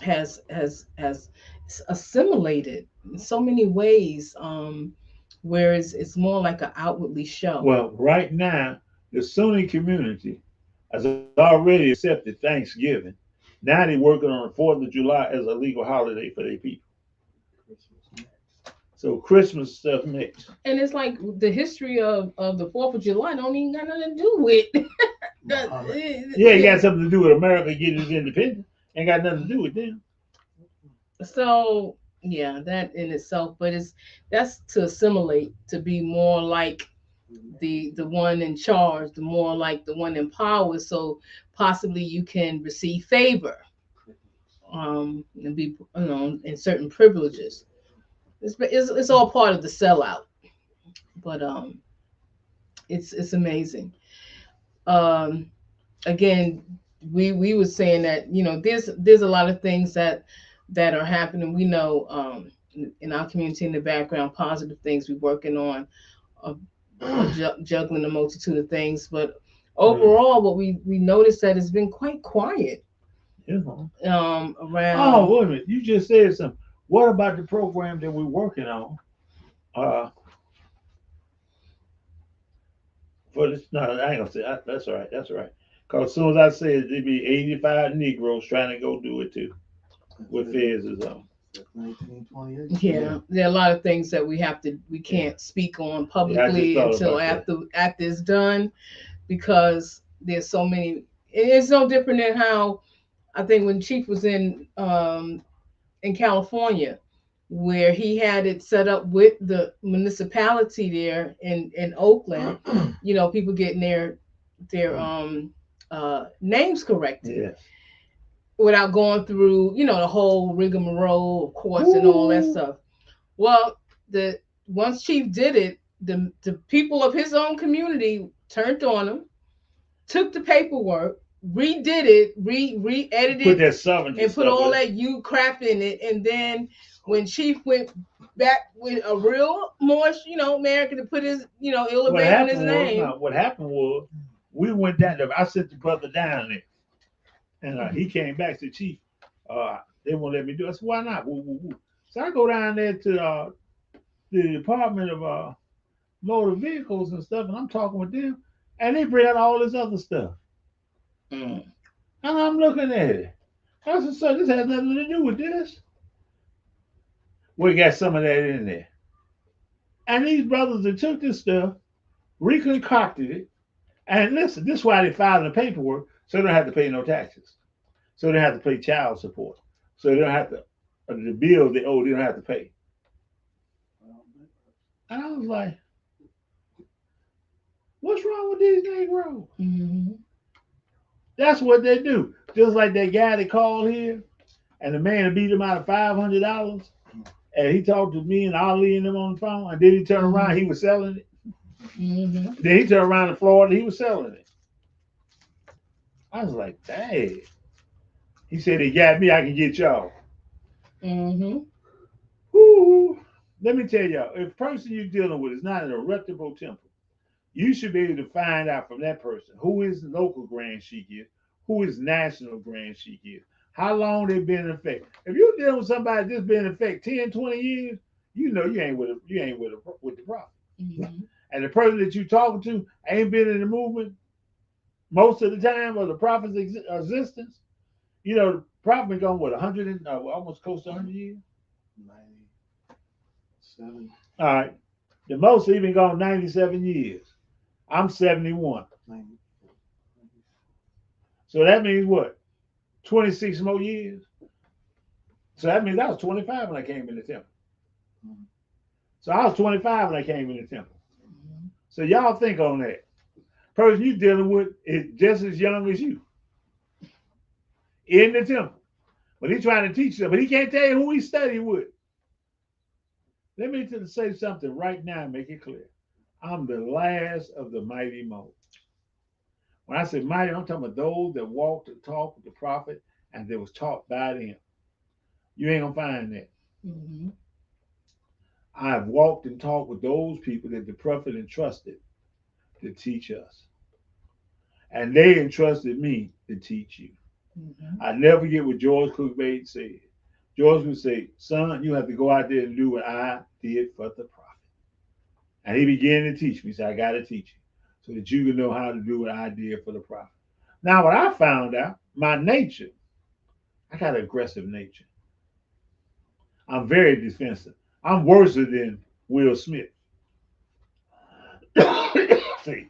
Speaker 1: has assimilated in so many ways, whereas it's more like an outwardly show.
Speaker 2: Well, right now, the Sunni community has already accepted Thanksgiving. Now they're working on the 4th of July as a legal holiday for their people. So Christmas stuff next.
Speaker 1: And it's like the history of the 4th of July don't even got nothing to do with
Speaker 2: Yeah, it got something to do with America getting its independence. Ain't got nothing to do with them.
Speaker 1: So yeah, that in itself, but that's to assimilate, to be more like the one in charge, the more like the one in power, so possibly you can receive favor, and be in certain privileges. It's all part of the sellout, but it's amazing. Um, Again, we were saying that there's a lot of things that are happening. We know in our community in the background, positive things we're working on, uh, juggling a multitude of things. But overall, what we noticed that it's been quite quiet
Speaker 2: You know. Oh,
Speaker 1: around.
Speaker 2: wait a minute. You just said something. What about the program that we're working on? For this, no, I ain't gonna say that. That's all right. That's all right. Cause as soon as I said there'd be 85 Negroes trying to go do it too, with Fez is on.
Speaker 3: That's 1928.
Speaker 1: Yeah, there are a lot of things that we
Speaker 2: Yeah.
Speaker 1: can't speak on
Speaker 2: Yeah, I just
Speaker 1: publicly
Speaker 2: thought
Speaker 1: until
Speaker 2: about that.
Speaker 1: after it's done, because there's so many. It's no different than how I think when Chief was in California, where he had it set up with the municipality there in Oakland. You know, people getting their names corrected
Speaker 2: Yes.
Speaker 1: without going through, you know, the whole rigmarole of courts and all that
Speaker 2: Woo.
Speaker 1: stuff. Well, the once Chief did it, the people of his own community turned on him, took the paperwork, redid it,
Speaker 2: Put
Speaker 1: re-edited,
Speaker 2: that sovereignty
Speaker 1: and put
Speaker 2: stuff
Speaker 1: all
Speaker 2: in.
Speaker 1: that U crap in it. And then when Chief went back with a real more, you know, American to put his, you know,
Speaker 2: What
Speaker 1: elevate on his
Speaker 2: happened was,
Speaker 1: name.
Speaker 2: no, what happened was, we went down there. I sent the brother down there, and he came back to Chief. They won't let me do it. I said, why not? Woo, woo, woo. So I go down there to the Department of Motor Vehicles and stuff, and I'm talking with them, and they bring out all this other stuff.
Speaker 1: Mm.
Speaker 2: And I'm looking at it. I said, so this has nothing to do with this. We got some of that in there. And these brothers that took this stuff, reconcocted it, and listen, this is why they filed the paperwork, so they don't have to pay no taxes. So they don't have to pay child support. So they don't have to, the bill they owe, they don't have to pay. And I was like, what's wrong with these Negroes?
Speaker 1: Mm-hmm.
Speaker 2: That's what they do. Just like that guy that called here, and the man beat him out of $500, and he talked to me and Ali and them on the phone, and then he turned around, he was selling it.
Speaker 1: Mm-hmm.
Speaker 2: Then he turned around in Florida, he was selling it. I was like, dang. He said, he got me, I can get y'all.
Speaker 1: Mm-hmm.
Speaker 2: Woo. Let me tell y'all, if the person you're dealing with is not an irreputable temper, you should be able to find out from that person who is local Grand Sheik is, who is national Grand Sheik is, how long they've been in effect. If you're dealing with somebody that's been in effect 10, 20 years, you know you ain't with the prophet.
Speaker 1: Mm-hmm.
Speaker 2: And the person that you're talking to ain't been in the movement most of the time of the prophet's existence. You know, the prophet been going, what, 100 and almost close to 100 years?
Speaker 3: 97.
Speaker 2: All right. The most even gone 97 years. I'm 71.
Speaker 3: 90.
Speaker 2: So that means what? 26 more years. So that means I was 25 when I came in the temple. So I was 25 when I came in the temple. So y'all think on that. Person you dealing with is just as young as you in the temple. But he's trying to teach them, but he can't tell you who he studied with. Let me say something right now and make it clear. I'm the last of the mighty mo. When I say mighty, I'm talking about those that walked and talked with the prophet and that was taught by them. You ain't gonna find that.
Speaker 1: Mm-hmm.
Speaker 2: I've walked and talked with those people that the prophet entrusted to teach us. And they entrusted me to teach you.
Speaker 1: Mm-hmm.
Speaker 2: I never forget what George Cookbait said. George would say, son, you have to go out there and do what I did for the prophet. And he began to teach me. He said, I got to teach you so that you can know how to do what I did for the prophet. Now, what I found out, my nature, I got an aggressive nature. I'm very defensive. I'm worse than Will Smith. See,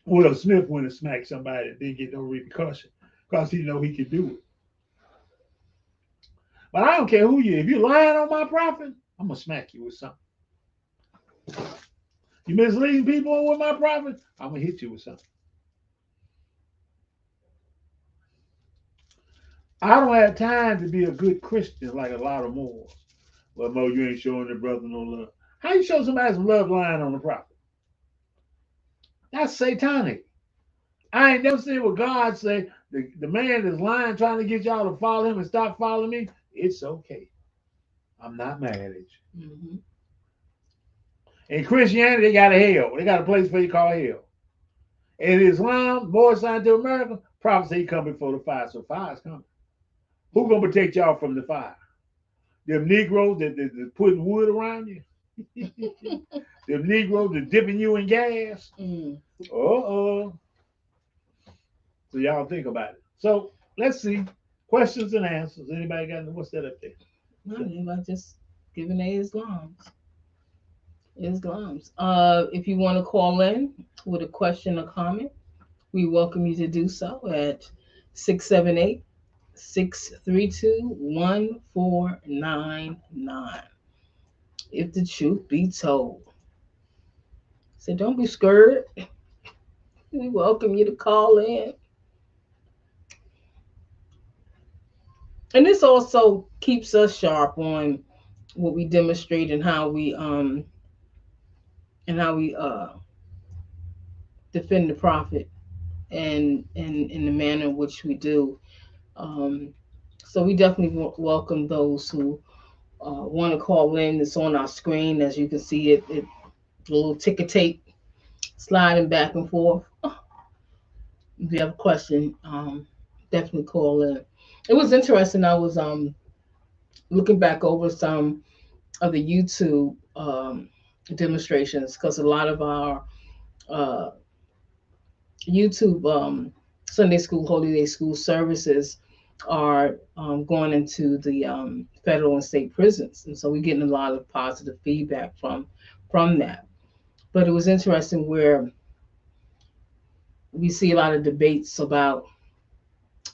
Speaker 2: Will Smith went and smacked somebody and didn't get no repercussion because he know he could do it. But I don't care who you. If you're lying on my prophet, I'm gonna smack you with something. You misleading people with my prophet, I'm gonna hit you with something. I don't have time to be a good Christian like a lot of Moors. Well, Mo, you ain't showing the brother no love. How you show somebody some love lying on the prophet? That's satanic. I ain't never seen what God say. The man that's lying, trying to get y'all to follow him and stop following me. It's okay. I'm not mad at you.
Speaker 1: Mm-hmm.
Speaker 2: In Christianity, they got a hell. They got a place for you called hell. In Islam, more signed to America, prophet say he come before the fire. So fire's coming. Who gonna protect y'all from the fire? Them Negroes that putting wood around you? Them Negroes that dipping you in gas?
Speaker 1: Mm.
Speaker 2: Uh-oh. So y'all think about it. So let's see. Questions and answers. Anybody got what's that up there?
Speaker 1: No, anybody just giving their Islams. If you want to call in with a question or comment, we welcome you to do so at 678 632 1499. If the truth be told. So don't be scared. We welcome you to call in. And this also keeps us sharp on what we demonstrate and how we defend the prophet and in the manner in which we do. Um, so we definitely welcome those who want to call in. It's on our screen, as you can see it a little ticker tape sliding back and forth. If you have a question, definitely call in. It was interesting. I was looking back over some of the YouTube demonstrations because a lot of our uh, YouTube Sunday school, Holy Day school services are going into the federal and state prisons, and so we're getting a lot of positive feedback from that. But it was interesting where we see a lot of debates about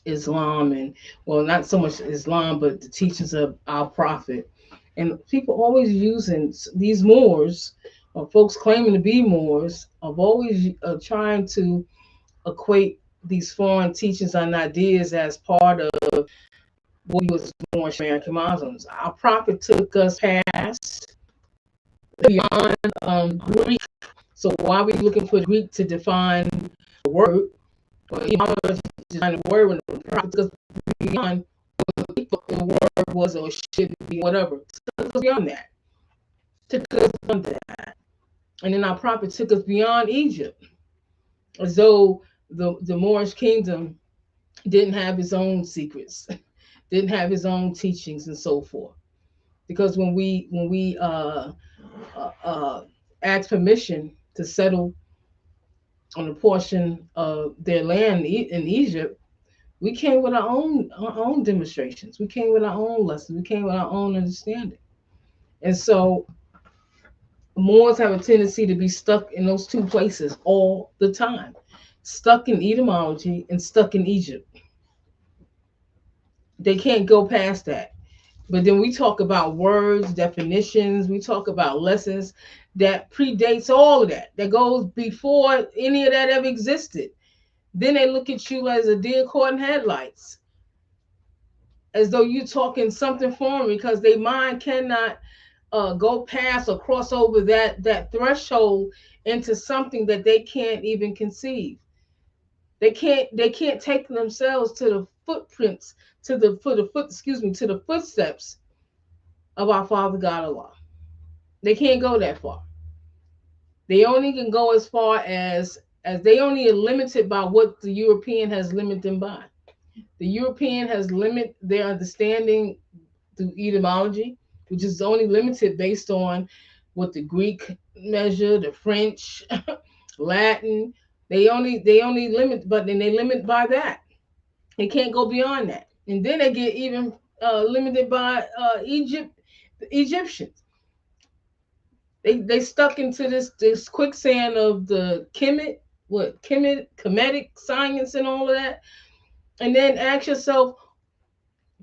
Speaker 1: Islam and, well, not so much Islam, but the teachings of our prophet, and people always using these Moors or folks claiming to be Moors of always trying to equate these foreign teachings and ideas as part of what we was Moorish American Muslims. Our prophet took us past beyond Greek. So why are we looking for Greek to define the word? Or even define the word when the prophet took us beyond what we thought the word was or should be, whatever. Took us beyond that. Took us beyond that. And then our prophet took us beyond Egypt, as though the Moorish kingdom didn't have his own secrets, didn't have his own teachings and so forth. Because when we asked permission to settle on a portion of their land in Egypt, we came with our own demonstrations. We came with our own lessons. We came with our own understanding. And so Moors have a tendency to be stuck in those two places all the time, stuck in etymology and stuck in Egypt. They can't go past that. But then we talk about words, definitions, we talk about lessons that predates all of that, that goes before any of that ever existed. Then they look at you as a deer caught in headlights, as though you're talking something foreign because their mind cannot go past or cross over that threshold into something that they can't even conceive. They can't take themselves to the footprints, to the footsteps of our Father God Allah. They can't go that far. They only can go as far as they only are limited by what the European has limited them by. The European has limited their understanding through etymology, which is only limited based on what the Greek measure, the French, Latin. They only limit, but then they limit by that. They can't go beyond that, and then they get even limited by the Egyptians. They stuck into this quicksand of the Kemetic science and all of that, and then ask yourself,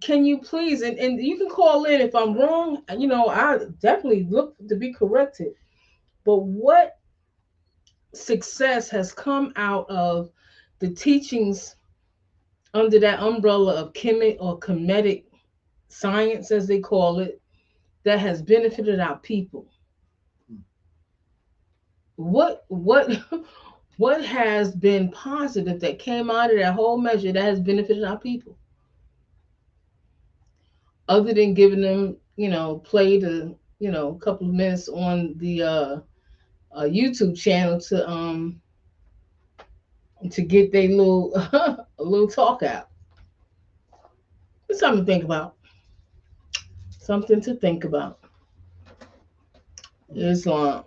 Speaker 1: can you please, and you can call in if I'm wrong. I definitely look to be corrected. But what success has come out of the teachings under that umbrella of Kemet or Kemetic science, as they call it, that has benefited our people? What what has been positive that came out of that whole measure that has benefited our people, other than giving them, play the, a couple of minutes on the YouTube channel to get their little a little talk out? It's something to think about. Something to think about. Islam.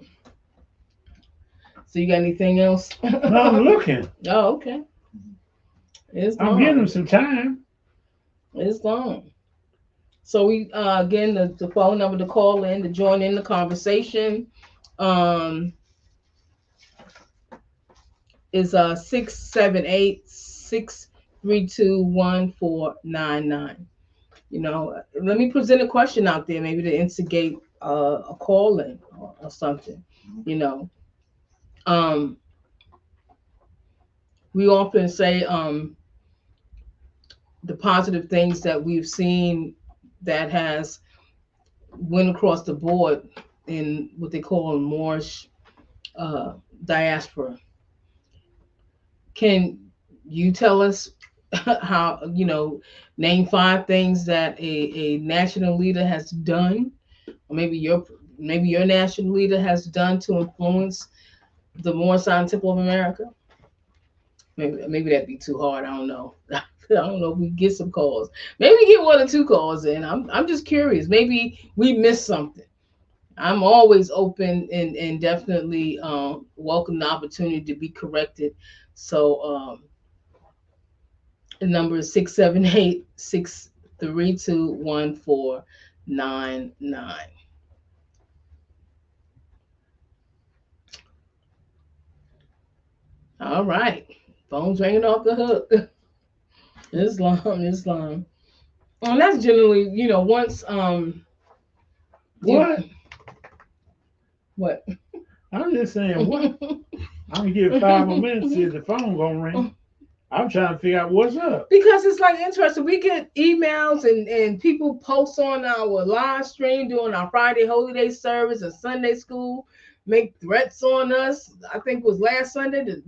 Speaker 1: So you got anything else?
Speaker 2: No, I'm looking.
Speaker 1: Oh, okay.
Speaker 2: I'm giving
Speaker 1: Islam.
Speaker 2: them some time.
Speaker 1: It's long. So we again the phone number to call in to join in the conversation um is 678-632-1499. You know, let me present a question out there, maybe to instigate a call in or something. You know, um, we often say the positive things that we've seen that has went across the board in what they call Moorish uh, diaspora. Can you tell us how, name five things that a national leader has done, or maybe your national leader has done to influence the more scientific of America? Maybe that'd be too hard. I don't know. I don't know if we get some calls. Maybe we get one or two calls in. I'm just curious. Maybe we missed something. I'm always open and definitely welcome the opportunity to be corrected. So the number is 678-632-1499. All right. Phone's ringing off the hook. Islam, Islam. And that's generally, once you
Speaker 2: What?
Speaker 1: what?
Speaker 2: I'm just saying what? I'm gonna give it 5 more minutes, see if the phone gonna ring. I'm trying to figure out what's up.
Speaker 1: Because it's like interesting. We get emails and people post on our live stream during our Friday Holy Day service and Sunday school, make threats on us. I think it was last Sunday the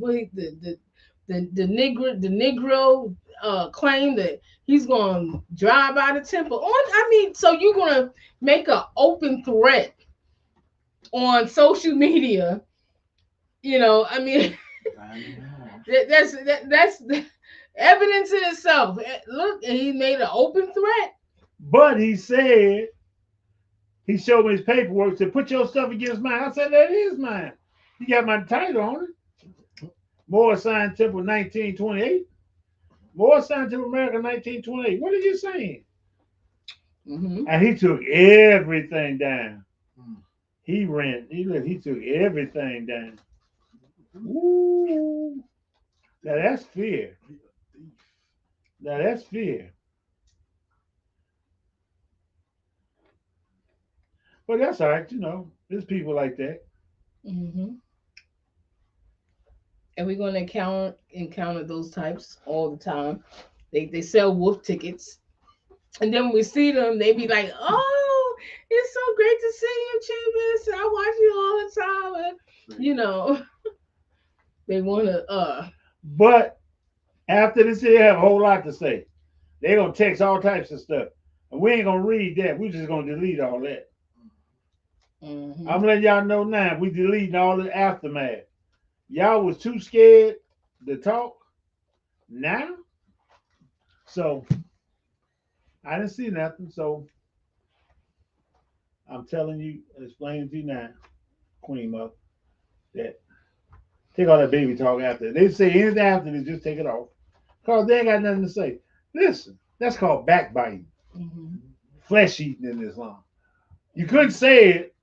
Speaker 1: Negro claimed that he's gonna drive by the temple. So you're gonna make an open threat on social media. I mean, that's evidence in itself. Look, he made an open threat.
Speaker 2: But he said, he showed me his paperwork, said, put your stuff against mine. I said, that is mine. He got my title on it. More Scientific 1928. More Scientific America 1928. What are you saying?
Speaker 1: Mm-hmm.
Speaker 2: And he took everything down. He took everything down. Ooh. Now that's fear. Now that's fear. But that's all right, There's people like that.
Speaker 1: Mm-hmm. And we're gonna encounter those types all the time. They sell wolf tickets, and then when we see them, they be like, "Oh, it's so great to see you, Chivis. I watch you all the time." And, they wanna
Speaker 2: But after this, they have a whole lot to say. They're gonna text all types of stuff. And we ain't gonna read that. We're just gonna delete all that.
Speaker 1: Mm-hmm.
Speaker 2: I'm letting y'all know now, we deleting all the aftermath. Y'all was too scared to talk now. So I didn't see nothing. So I'm telling you, explaining to you now, Queen Mother, that take all that baby talk after. They say anything after this, just take it off. Because they ain't got nothing to say. Listen, that's called backbiting,
Speaker 1: Mm-hmm.
Speaker 2: flesh eating in Islam. You couldn't say it.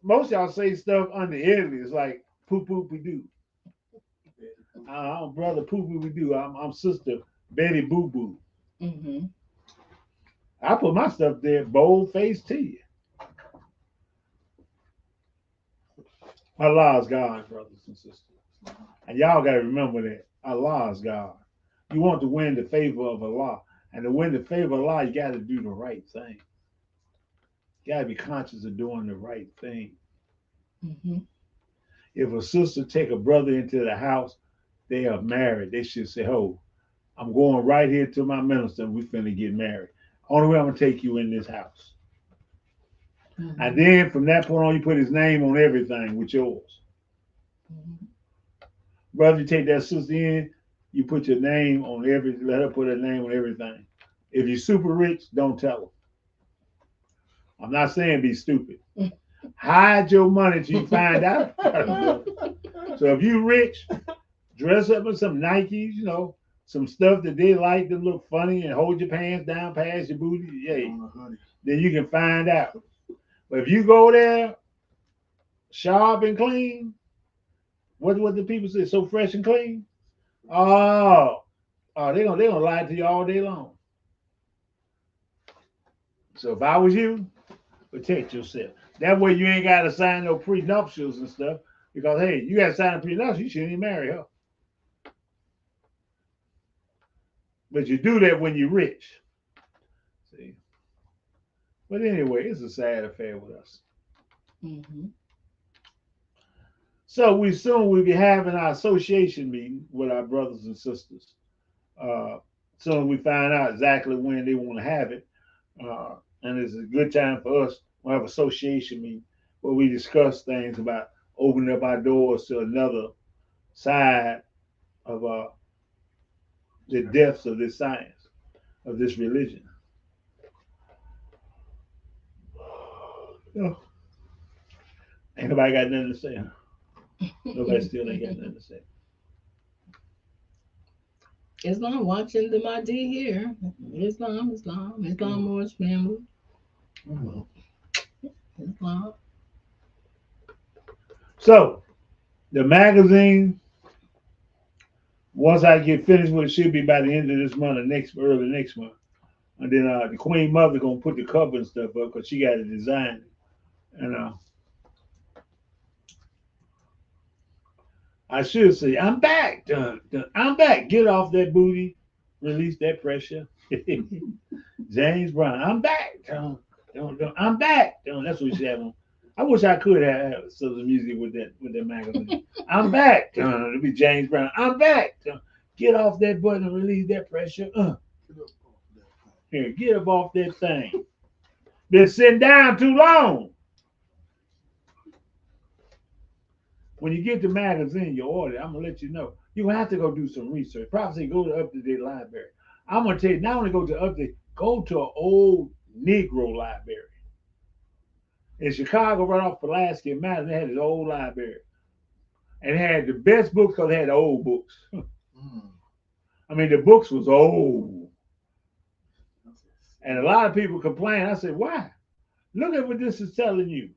Speaker 2: Most y'all say stuff under enemy. It's like poo poo we do. I'm brother poo poo we do. I'm sister Betty Boo Boo.
Speaker 1: Mm-hmm.
Speaker 2: I put my stuff there, bold face to you. Allah is God, brothers and sisters. And y'all got to remember that. Allah is God. You want to win the favor of Allah. And to win the favor of Allah, you got to do the right thing. You got to be conscious of doing the right thing.
Speaker 1: Mm-hmm.
Speaker 2: If a sister take a brother into the house, they are married. They should say, "Oh, I'm going right here to my minister and we finna get married. Only way I'm going to take you in this house."
Speaker 1: Mm-hmm.
Speaker 2: And then from that point on, you put his name on everything with yours.
Speaker 1: Mm-hmm.
Speaker 2: Brother, you take that sister in, you put your name on let her put her name on everything. If you're super rich, don't tell her. I'm not saying be stupid. Hide your money till you find out. So if you rich, dress up in some Nikes, some stuff that they like to look funny and hold your pants down past your booty, hey,
Speaker 3: On a hoodie.
Speaker 2: then you can find out. But if you go there sharp and clean, what the people say, so fresh and clean? Oh, oh, they gonna lie to you all day long. So if I was you, protect yourself. That way you ain't gotta sign no prenuptials and stuff. Because hey, you gotta sign a prenuptial, you shouldn't even marry her. But you do that when you're rich. See. But anyway, it's a sad affair with us.
Speaker 1: Hmm.
Speaker 2: So we soon will be having our association meeting with our brothers and sisters. Uh, soon we find out exactly when they want to have it, and it's a good time for us to have association meeting where we discuss things about opening up our doors to another side of the depths of this science, of this religion. Oh, ain't nobody got nothing to say. Huh? Nobody still ain't got nothing to say.
Speaker 1: Islam watching the Mahdi here. Islam Morris family.
Speaker 3: Mhm.
Speaker 1: Islam.
Speaker 2: So the magazine, once I get finished with it, should be by the end of this month or early next month. And then the Queen Mother gonna put the cover and stuff up because she got to design it. And I should say, I'm back. Dun, dun, I'm back. Get off that booty. Release that pressure. James Brown, I'm back. Dun, dun, dun, I'm back. Dun, that's what she had on. I wish I could have some music with that magazine. I'm back. Dun, it'll be James Brown. I'm back. Dun, get off that button and release that pressure.
Speaker 3: Get up off that
Speaker 2: Here, get up off that thing. Been sitting down too long. When you get the magazine, you order, I'm gonna let you know. You have to go do some research. Probably say go to up to date library. I'm gonna tell you, not only go to update, go to an old Negro library. In Chicago, right off Pulaski and Madison, they had this old library. And it had the best books because they had the old books.
Speaker 3: thing. Mm.
Speaker 2: I mean, the books was old.
Speaker 3: That's
Speaker 2: And a lot of people complain. I said, why? Look at what this is telling you.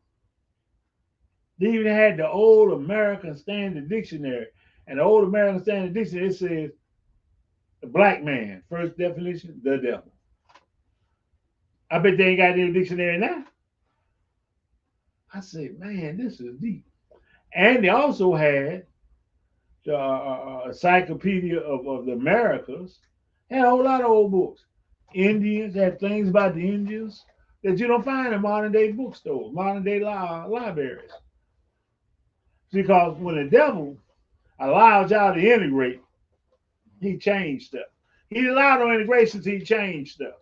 Speaker 2: They even had the old American Standard Dictionary. And the old American Standard Dictionary, it says, the black man, first definition, the devil. I bet they ain't got any dictionary now. I said, man, this is deep. And they also had the Encyclopedia of the Americas, had a whole lot of old books. Indians had things about the Indians that you don't find in modern day bookstores, modern day libraries. Because when the devil allowed y'all to integrate, he changed stuff. He allowed no integration till he changed stuff.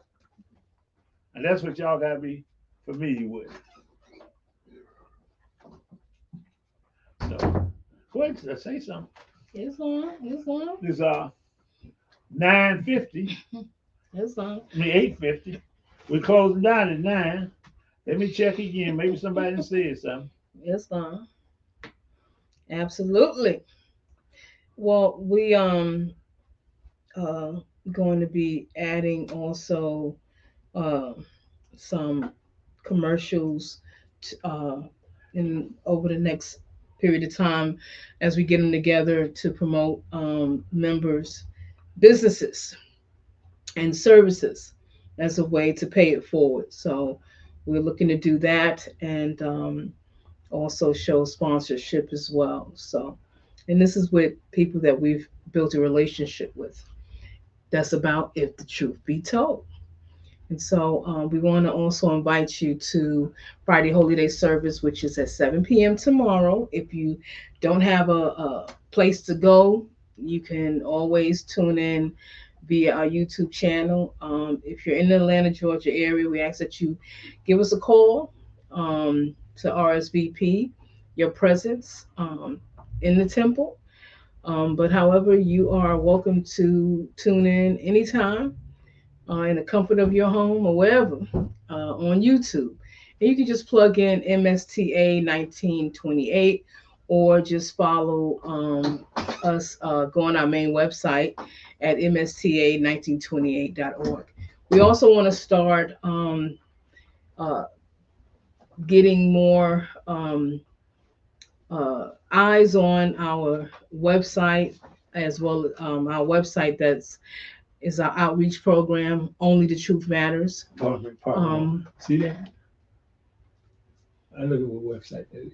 Speaker 2: And that's what y'all gotta be familiar with. So go ahead and say something.
Speaker 1: Islam.
Speaker 2: It's 9:50.
Speaker 1: Islam.
Speaker 2: I mean 8:50. We're closing down at 9. Let me check again. Maybe somebody didn't say something.
Speaker 1: Islam. Absolutely. Well, we uh going to be adding also uh, some commercials in over the next period of time as we get them together to promote members businesses and services as a way to pay it forward. So we're looking to do that and also show sponsorship as well. So, and this is with people that we've built a relationship with. That's about if the truth be told. And so we want to also invite you to Friday Holy Day service, which is at 7 p.m. tomorrow. If you don't have a place to go, you can always tune in via our YouTube channel. If you're in the Atlanta, Georgia area, we ask that you give us a call to RSVP your presence in the temple. But however, you are welcome to tune in anytime in the comfort of your home or wherever on YouTube. And you can just plug in MSTA 1928 or just follow us. Go on our main website at MSTA1928.org. We also want to start uh, getting more eyes on our website, as well as our website that's is our outreach program. Only the Truth Matters.
Speaker 2: Pardon.
Speaker 1: Um,
Speaker 2: See that? I look at what website that is.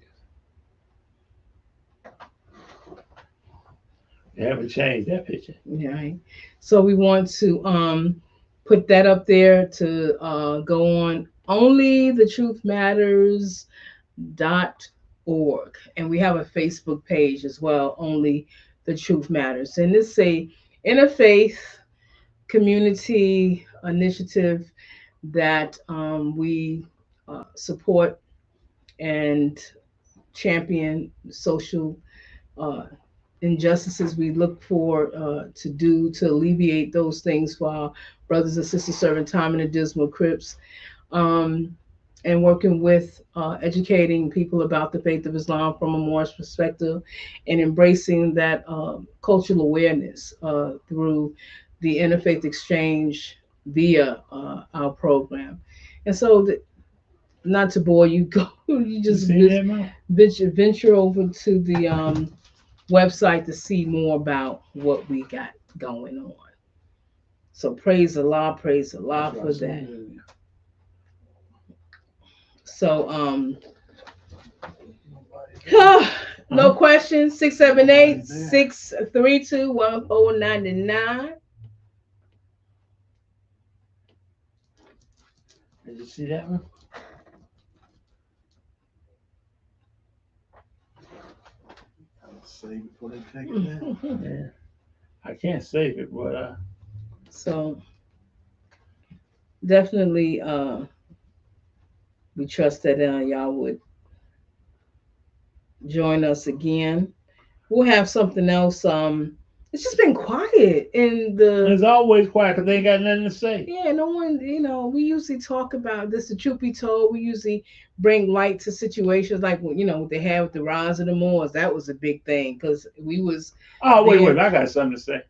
Speaker 2: They haven't changed that picture.
Speaker 1: yeah. Right. So we want to put that up there to go on only the truth matters.org, and we have a Facebook page as well, only the truth matters, and it's a interfaith community initiative that we support and champion social uh, injustices. We look for to do to alleviate those things for our brothers and sisters serving time in the dismal crypts, um, and working with educating people about the faith of Islam from a Moorish perspective, and embracing that cultural awareness through the interfaith exchange via our program. And so, not to bore you, go you
Speaker 2: You
Speaker 1: just
Speaker 2: seen that, man?
Speaker 1: venture over to the website to see more about what we got going on. So praise Allah for that. So no questions. 678-632-1499.
Speaker 2: Did you see that one?
Speaker 3: Save it before they take it down.
Speaker 2: Yeah. I can't save it, but
Speaker 1: So definitely we trust that y'all would join us again. We'll have something else. It's just been quiet in the
Speaker 2: it's always quiet because they ain't got nothing to say.
Speaker 1: yeah, no one, we usually talk about this. The truth be told, we usually bring light to situations like what they had with the rise of the Moors. That was a big thing because we was
Speaker 2: Oh, wait,
Speaker 1: there.
Speaker 2: I got something to say.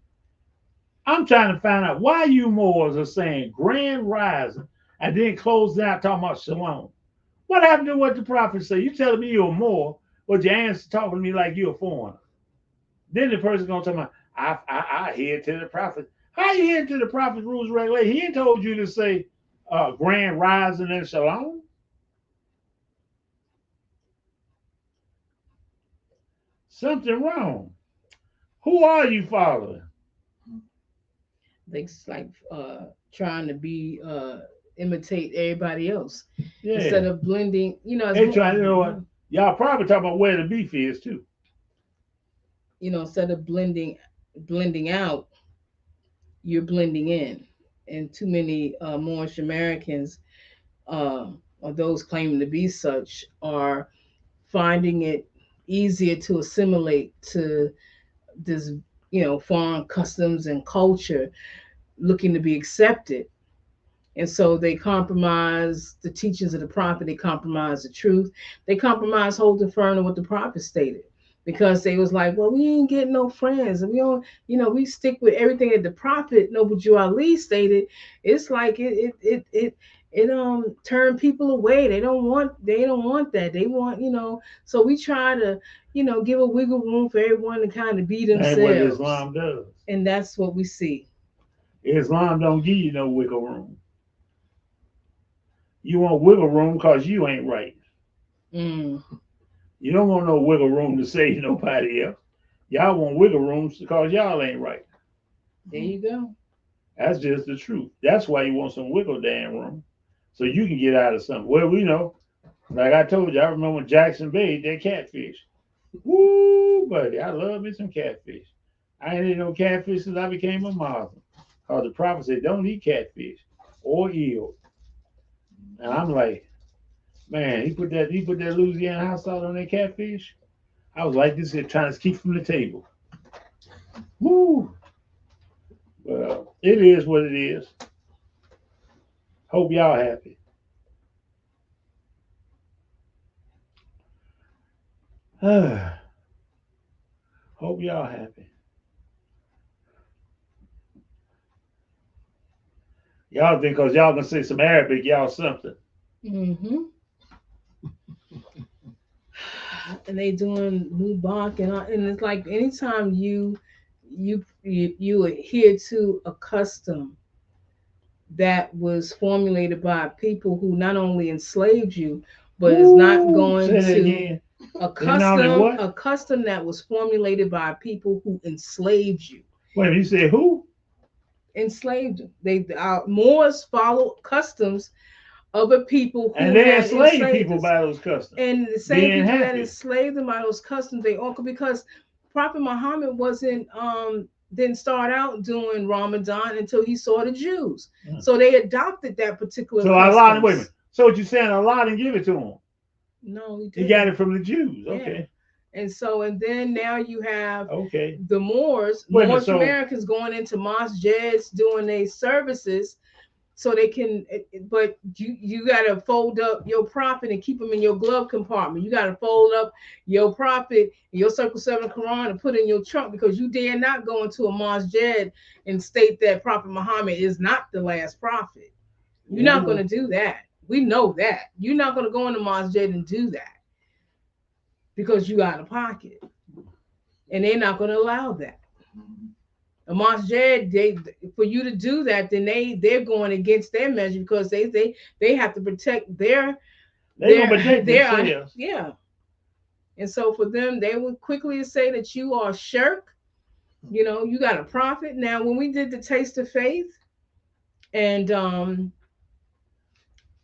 Speaker 2: I'm trying to find out why you Moors are saying grand rising and then close down talking about shalom. What happened to what the prophet said? You telling me you're a Moor, but your answer talking to me like you're a foreigner. Then the person gonna tell me, I hear to the prophet. How you hear to the prophet rules and regulations? He ain't told you to say grand rising and shalom. Something wrong. Who are you following?
Speaker 1: They like trying to be imitate everybody else instead
Speaker 2: Yeah.
Speaker 1: of blending. As
Speaker 2: They trying, you know what? Y'all probably talking about where the beef is too.
Speaker 1: instead of blending out, you're blending in, and too many Moorish Americans, uh, or those claiming to be such, are finding it easier to assimilate to this, foreign customs and culture, looking to be accepted. And so they compromise the teachings of the prophet, they compromise the truth, they compromise holding firm to what the prophet stated. Because they was like, well, we ain't getting no friends. And we don't, we stick with everything that the prophet Noble Jew Ali stated. It's like it turned people away. They don't want that. They want, so we try to, give a wiggle room for everyone to kind of be
Speaker 2: That ain't what
Speaker 1: themselves.
Speaker 2: Islam does.
Speaker 1: And that's what we see.
Speaker 2: Islam don't give you no wiggle room. You want wiggle room because you ain't right.
Speaker 1: Mm,
Speaker 2: You don't want no wiggle room to save nobody else. Y'all want wiggle rooms because y'all ain't right.
Speaker 1: there you go.
Speaker 2: That's just the truth. That's why you want some wiggle damn room. So you can get out of something. Well, we know, like I told you, I remember when Jackson Bay, that catfish. Woo, buddy, I love me some catfish. I ain't eaten no catfish since I became a Muslim. Because the prophet said, don't eat catfish or eel. And I'm like, man, he put that Louisiana hot sauce on that catfish. I was like this here trying to keep from the table. Woo! Well, it is what it is. Hope y'all happy. Hope y'all happy. Y'all think because y'all can say some Arabic, y'all something.
Speaker 1: Mm-hmm. And they doing Mubak and it's like anytime you adhere to a custom that was formulated by people who not only enslaved you, but is not
Speaker 2: Ooh,
Speaker 1: going
Speaker 2: say that
Speaker 1: to
Speaker 2: again.
Speaker 1: a
Speaker 2: They not only
Speaker 1: custom
Speaker 2: what?
Speaker 1: a custom that was formulated by people who enslaved you.
Speaker 2: Wait, you said who?
Speaker 1: Enslaved you. They our Moors follow customs of a people
Speaker 2: And
Speaker 1: who
Speaker 2: they
Speaker 1: had
Speaker 2: enslaved
Speaker 1: enslaved
Speaker 2: people
Speaker 1: us.
Speaker 2: by those customs.
Speaker 1: And the same
Speaker 2: Being
Speaker 1: people that
Speaker 2: happy.
Speaker 1: enslaved them by those customs, they all because Prophet Muhammad wasn't didn't start out doing Ramadan until he saw the Jews.
Speaker 2: Mm.
Speaker 1: So they adopted that particular
Speaker 2: So Allah, wait a minute.
Speaker 1: customs.
Speaker 2: So what you saying? Allah didn't give it to him.
Speaker 1: No, he
Speaker 2: He got
Speaker 1: didn't.
Speaker 2: it from the Jews.
Speaker 1: Yeah.
Speaker 2: Okay.
Speaker 1: And then now you have
Speaker 2: Okay.
Speaker 1: the Moors,
Speaker 2: Wait a minute.
Speaker 1: Moorish
Speaker 2: So
Speaker 1: Americans going into masjids doing their services so they can but you got to fold up your prophet and keep them in your glove compartment. You got to fold up your prophet your circle 7 Quran and put in your trunk because you dare not go into a masjid and state that Prophet Muhammad is not the last prophet. You're not going
Speaker 2: ooh,
Speaker 1: to do that. We know that you're not going to go into masjid and do that because you out of pocket and they're not going to allow that.
Speaker 3: Mhm.
Speaker 1: A masjid, they for you to do that, then they're going against their measure because they have to protect
Speaker 2: they gonna protect
Speaker 1: their
Speaker 2: themselves.
Speaker 1: yeah. And so for them, they would quickly say that you are shirk. You know, you got a prophet. Now, when we did the taste of faith and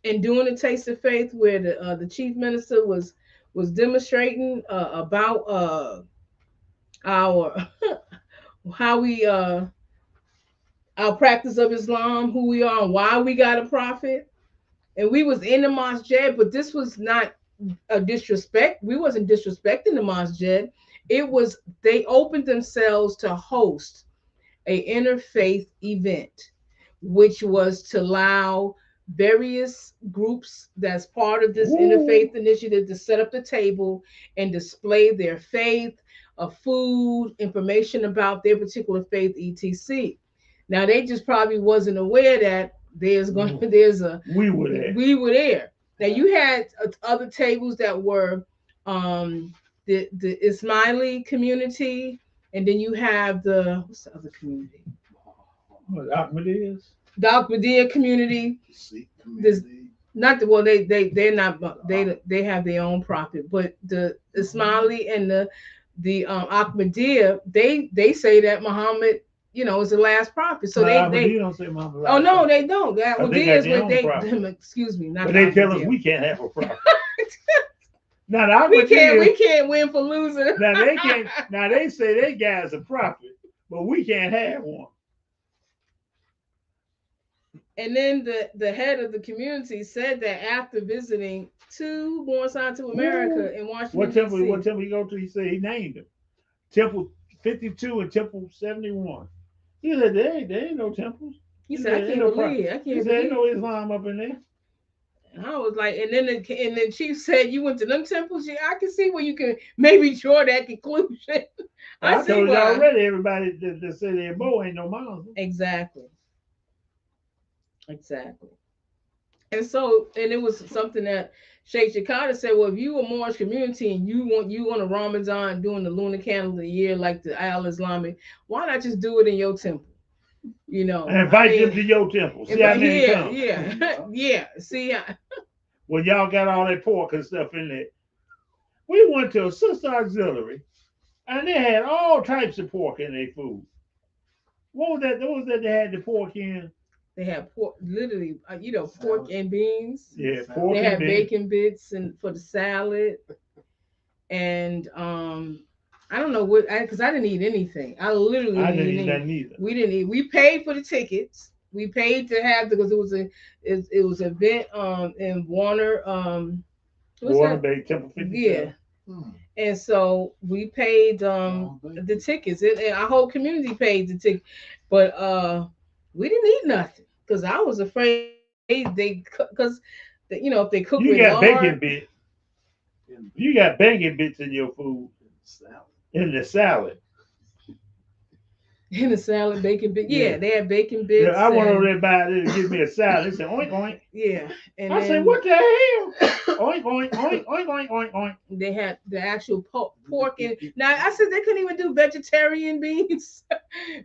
Speaker 1: and doing the taste of faith, where the chief minister was demonstrating about our how we our practice of Islam, who we are, and why we got a prophet. And we was in the masjid, but this was not a disrespect. We wasn't disrespecting the masjid. It was they opened themselves to host a interfaith event, which was to allow various groups that's part of this
Speaker 2: Ooh.
Speaker 1: interfaith initiative to set up the table and display their faith, food, information about their particular faith, etc. Now they just probably wasn't aware that there's going to there's a
Speaker 2: We were there.
Speaker 1: we were there. Now you had other tables that were the Ismaili community, and then you have the what's the other community?
Speaker 2: What Ahmed is?
Speaker 1: The Ahmadiyya community.
Speaker 3: The Sikh
Speaker 1: This
Speaker 3: community.
Speaker 1: not the well they're not they have their own prophet, but the Ismaili and the Ahmadiyya they say that Muhammad is the last prophet. So
Speaker 2: No,
Speaker 1: they
Speaker 2: Ahmadiyya don't say Muhammad
Speaker 1: oh
Speaker 2: last
Speaker 1: no
Speaker 2: time.
Speaker 1: they don't. The
Speaker 2: Cause they
Speaker 1: Ahmadiyya
Speaker 2: got
Speaker 1: is
Speaker 2: their
Speaker 1: what
Speaker 2: own
Speaker 1: they
Speaker 2: prophet.
Speaker 1: excuse me not
Speaker 2: But
Speaker 1: the
Speaker 2: they tell us
Speaker 1: Ahmadiyya.
Speaker 2: we can't have a prophet. Now the Ahmadiyya,
Speaker 1: We can't win for losing.
Speaker 2: now they can't. Now they say they guy's a prophet, but we can't have one.
Speaker 1: And then the head of the community said that after visiting two born signed to
Speaker 2: Ooh.
Speaker 1: America in
Speaker 2: What
Speaker 1: Washington
Speaker 2: temple?
Speaker 1: D.C.
Speaker 2: What temple you go to? He said he named them. Temple 52 and Temple 71. He said there ain't no temples.
Speaker 1: He
Speaker 2: He
Speaker 1: said,
Speaker 2: said ain't no pro.
Speaker 1: I
Speaker 2: He
Speaker 1: can't
Speaker 2: said ain't
Speaker 1: believe.
Speaker 2: no Islam up in there.
Speaker 1: And I was like, and then Chief said, you went to them temples. Yeah, I can see where you can maybe draw that conclusion. I
Speaker 2: I
Speaker 1: see
Speaker 2: told you
Speaker 1: why.
Speaker 2: already. Everybody that say they're Bo ain't no Muslim.
Speaker 1: Exactly. Exactly. And so, and it was something that Sheikh Jakata said, well, if you a Moorish community and you want a Ramadan doing the lunar calendar year like the Al Islamic, why not just do it in your temple?
Speaker 2: And
Speaker 1: I
Speaker 2: invite them
Speaker 1: mean,
Speaker 2: to your temple. See how
Speaker 1: but
Speaker 2: many
Speaker 1: yeah,
Speaker 2: come.
Speaker 1: yeah, yeah. See,
Speaker 2: Well, y'all got all that pork and stuff in there. We went to a sister auxiliary, and they had all types of pork in their food. What was that? What was that they had the pork in?
Speaker 1: they have pork, literally, pork
Speaker 3: Salad.
Speaker 1: and beans.
Speaker 2: Yeah,
Speaker 3: Salad.
Speaker 2: pork
Speaker 1: They
Speaker 2: and
Speaker 1: have
Speaker 2: beans.
Speaker 1: bacon bits and for the salad, and I don't know what because I didn't eat anything. I literally
Speaker 2: I
Speaker 1: didn't
Speaker 2: didn't
Speaker 1: eat
Speaker 2: eat
Speaker 1: any.
Speaker 2: nothing either.
Speaker 1: We didn't eat. We paid for the tickets. We paid to have because it was an event in Warner what's
Speaker 2: Water
Speaker 1: that?
Speaker 2: Bay Temple
Speaker 1: Yeah.
Speaker 2: 57.
Speaker 3: Hmm.
Speaker 1: And so we paid
Speaker 3: Long
Speaker 1: the
Speaker 3: bacon.
Speaker 1: tickets. And our whole community paid the ticket, but we didn't eat nothing because I was afraid because if they cook with
Speaker 2: You got
Speaker 1: lard.
Speaker 2: bacon bits.
Speaker 3: In
Speaker 2: You got bacon bits in your food
Speaker 3: salad.
Speaker 2: in the salad.
Speaker 1: In the salad, bacon bit.
Speaker 2: Yeah.
Speaker 1: Yeah, they had bacon
Speaker 2: Yeah,
Speaker 1: bits
Speaker 2: I went over
Speaker 1: and
Speaker 2: there by there to get me a salad. They said oink oink.
Speaker 1: yeah, and
Speaker 2: I said,
Speaker 1: then
Speaker 2: what the hell? Oink oink oink oink oink oink oink.
Speaker 1: they had the actual pork and now I said they couldn't even do vegetarian beans.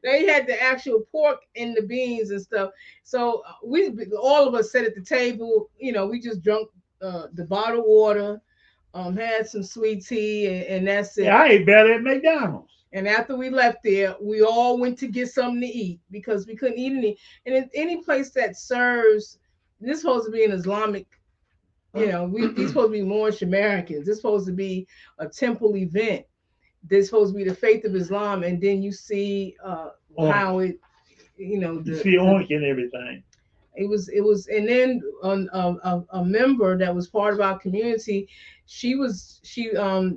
Speaker 1: They had the actual pork in the beans and stuff. So we all of us sat at the table. We just drunk the bottled water, had some sweet tea, and that's
Speaker 2: Yeah,
Speaker 1: it.
Speaker 2: I ate better at McDonald's.
Speaker 1: And after we left there, we all went to get something to eat because we couldn't eat any. And in any place that serves, this is supposed to be an Islamic, these supposed to be Moorish Americans. This supposed to be a temple event. This supposed to be the faith of Islam, and then you see
Speaker 2: Oink.
Speaker 1: how it, you know,
Speaker 2: You
Speaker 1: the
Speaker 2: see oink and everything.
Speaker 1: it was, and then a member that was part of our community, she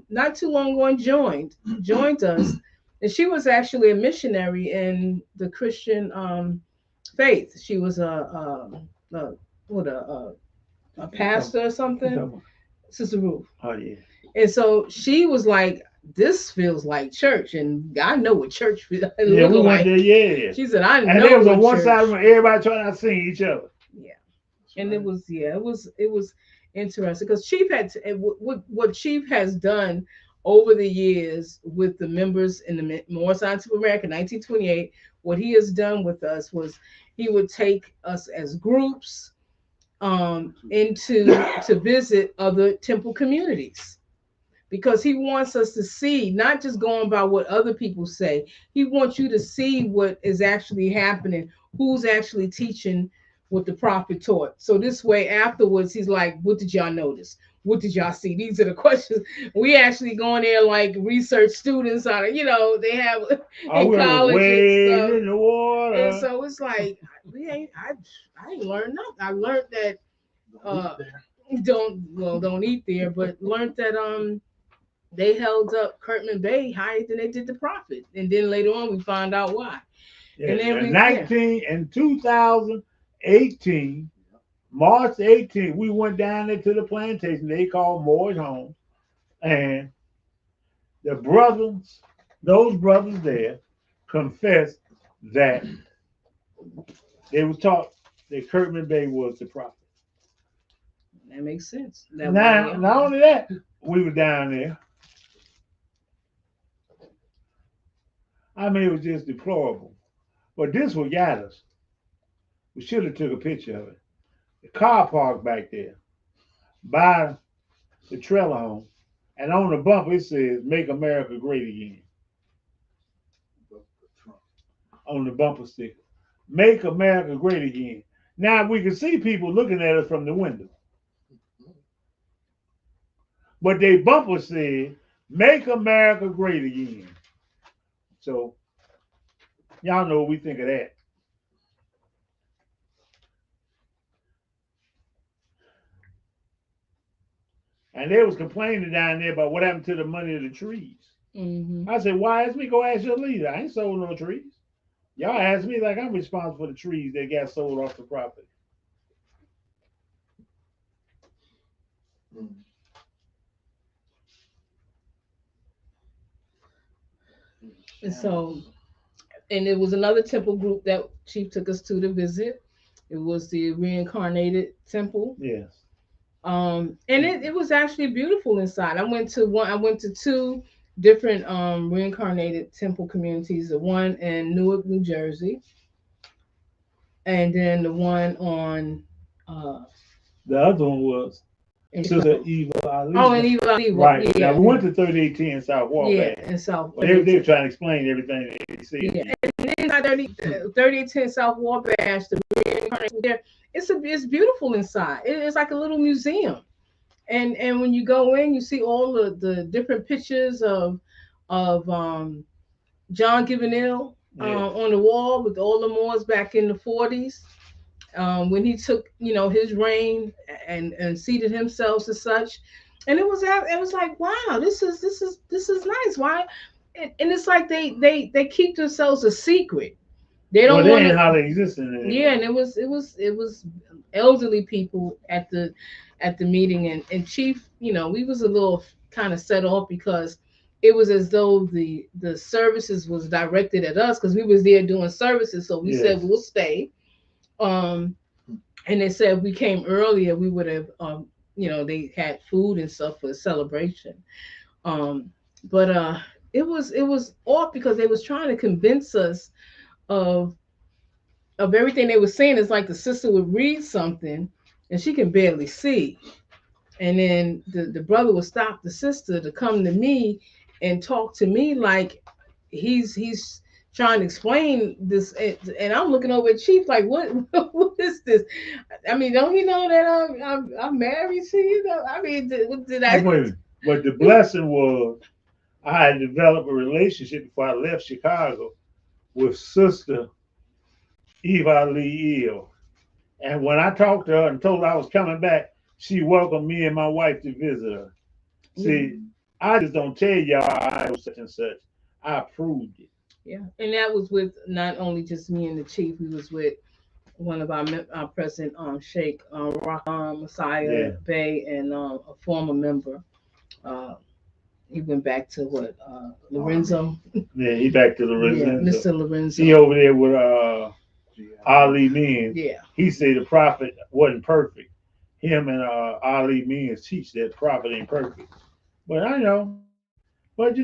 Speaker 1: not too long ago joined us, and she was actually a missionary in the Christian faith. She was a what a pastor or
Speaker 2: You
Speaker 1: something,
Speaker 2: talking about-
Speaker 1: Sister Ruth.
Speaker 2: Oh yeah.
Speaker 1: And so she was like, "This feels like church," and I know what church it
Speaker 2: Yeah,
Speaker 1: looked
Speaker 2: we went
Speaker 1: like.
Speaker 2: there, yeah.
Speaker 1: She said, "I
Speaker 2: And they
Speaker 1: know
Speaker 2: was on
Speaker 1: what
Speaker 2: one side of
Speaker 1: church."
Speaker 2: them, everybody trying to sing each other.
Speaker 1: Yeah, and it was yeah, it was interesting because Chief had what Chief has done over the years with the members in the More Scientific America 1928. What he has done with us was he would take us as groups into to visit other temple communities because he wants us to see, not just going by what other people say. He wants you to see what is actually happening, who's actually teaching what the prophet taught. So this way, afterwards, he's like, "What did y'all notice? What did y'all see?" These are the questions. We actually go in there like research students on it. They have
Speaker 2: Oh,
Speaker 1: in
Speaker 2: we was
Speaker 1: college and
Speaker 2: wade
Speaker 1: stuff.
Speaker 2: in the
Speaker 1: And
Speaker 2: water.
Speaker 1: so it's like we ain't. I ain't learned nothing. I learned that uh don't eat there, but learned that they held up Kurtman Bay higher than they did the Prophet, and then later on we found out why.
Speaker 2: Yeah,
Speaker 1: And then
Speaker 2: in
Speaker 1: we yeah
Speaker 2: 2018, March 18th, we went down there to the plantation they call Moore's Home. And the brothers, those brothers there, confessed that they were taught that Kurtman Bay was the prophet.
Speaker 1: that makes sense. That way they
Speaker 2: Now,
Speaker 1: are.
Speaker 2: not only that, we were down there. I mean, it was just deplorable. But this what got us. We should have took a picture of it. The car parked back there by the trailer home, and on the bumper it says "Make America Great Again" on the bumper sticker. Make America Great Again. Now we can see people looking at us from the window, but they bumper said "Make America Great Again." So y'all know what we think of that. And they was complaining down there about what happened to the money of the trees.
Speaker 1: Mm-hmm.
Speaker 2: I said, "Why ask me? Go ask your leader. I ain't sold no trees. Y'all ask me like I'm responsible for the trees that got sold off the property."
Speaker 3: Mm.
Speaker 1: And so, and it was another temple group that Chief took us to visit. It was the Reincarnated Temple.
Speaker 2: Yes.
Speaker 1: And it was actually beautiful inside. I went to two different reincarnated temple communities, the one in Newark, New Jersey, and then the one on uh
Speaker 2: The other one was
Speaker 1: in
Speaker 2: Sister
Speaker 1: Chicago.
Speaker 2: Eva
Speaker 1: Oh,
Speaker 2: Ali.
Speaker 1: and Eva Ali,
Speaker 2: Right. Now
Speaker 1: yeah,
Speaker 2: we went to 3810 South
Speaker 1: yeah,
Speaker 2: Wabash.
Speaker 1: in South
Speaker 2: Well, they were
Speaker 1: 3810.
Speaker 2: trying to explain everything they
Speaker 1: Yeah,
Speaker 2: said.
Speaker 1: and then inside 3810 South Wabash, the reincarnation there, it's beautiful inside. It's like a little museum. And when you go in, you see all the different pictures of John Givenil
Speaker 2: Yes.
Speaker 1: on the wall with all the Moors back in the 40s, when he took his reign and seated himself as such. And it was like, wow, this is nice. Why? And it's like they keep themselves a secret. They
Speaker 2: Well,
Speaker 1: don't
Speaker 2: they
Speaker 1: want
Speaker 2: ain't
Speaker 1: to.
Speaker 2: hardly existing
Speaker 1: Yeah,
Speaker 2: anymore.
Speaker 1: and it was elderly people at the meeting, and Chief, we was a little kind of set off because it was as though the services was directed at us because we was there doing services. So we said
Speaker 2: Yes.
Speaker 1: we'll stay. Um, and they said if we came earlier, we would have, they had food and stuff for the celebration. Um, but it was off because they was trying to convince us of of everything they were saying. It's like the sister would read something and she can barely see, and then the brother would stop the sister to come to me and talk to me like he's trying to explain this, and I'm looking over at Chief like, what is this? I mean, don't he know that I'm married to you? I mean, did
Speaker 2: Wait a
Speaker 1: I?
Speaker 2: minute. But the blessing was I had developed a relationship before I left Chicago with Sister Eva Lee Eel. And when I talked to her and told her I was coming back, she welcomed me and my wife to visit her.
Speaker 1: Yeah,
Speaker 2: See, I just don't tell y'all I know such and such. I proved it.
Speaker 1: yeah, and that was with not only just me and the Chief. We was with one of our president, Sheikh Rahman Messiah
Speaker 2: Yeah.
Speaker 1: Bey, and a former member. Uh, he went back to what,
Speaker 3: Army.
Speaker 1: Lorenzo.
Speaker 2: Yeah, he back to the
Speaker 1: Yeah,
Speaker 2: residence.
Speaker 1: Mr.
Speaker 2: He
Speaker 1: Lorenzo.
Speaker 2: over there with
Speaker 3: GI
Speaker 2: Ali Means.
Speaker 1: Yeah,
Speaker 2: He said the prophet wasn't perfect. Him and Ali Means teach that prophet ain't perfect. But I know. But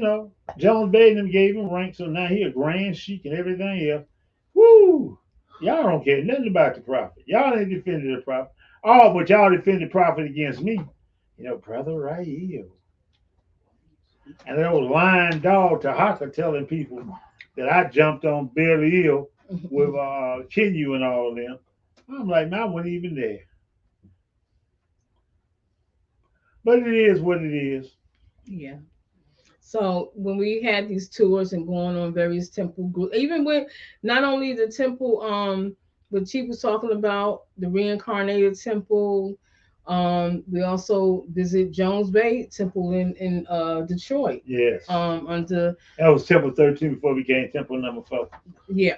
Speaker 2: John Baden gave him rank, so now he a grand sheik and everything else. Woo! Y'all don't care nothing about the prophet. Y'all ain't defended the prophet. Oh, but y'all defended the prophet against me. Brother right here. And that old lying dog Tahaka telling people that I jumped on Barely Hill with Kenu and all of them. I'm like, man, I wasn't even there. But it is what it is.
Speaker 1: yeah. So when we had these tours and going on various temple groups, even with not only the temple, what Chief was talking about, the reincarnated temple, we also visit Jones Bay Temple in Detroit.
Speaker 2: Yes.
Speaker 1: Under
Speaker 2: That was Temple 13 before we became Temple number 4.
Speaker 1: Yeah.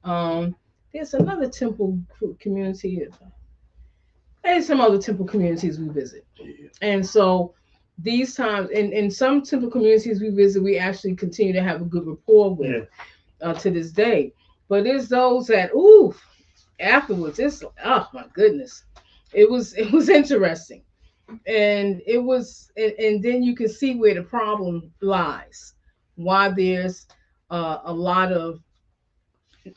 Speaker 1: Um, there's another temple community. There's some other temple communities we visit.
Speaker 3: Yeah.
Speaker 1: And so these times, in some temple communities we visit, we actually continue to have a good rapport with,
Speaker 2: Yeah.
Speaker 1: to this day. But there's those that, ooh, afterwards, it's, oh my goodness, it was interesting, and and then you can see where the problem lies, why there's a lot of,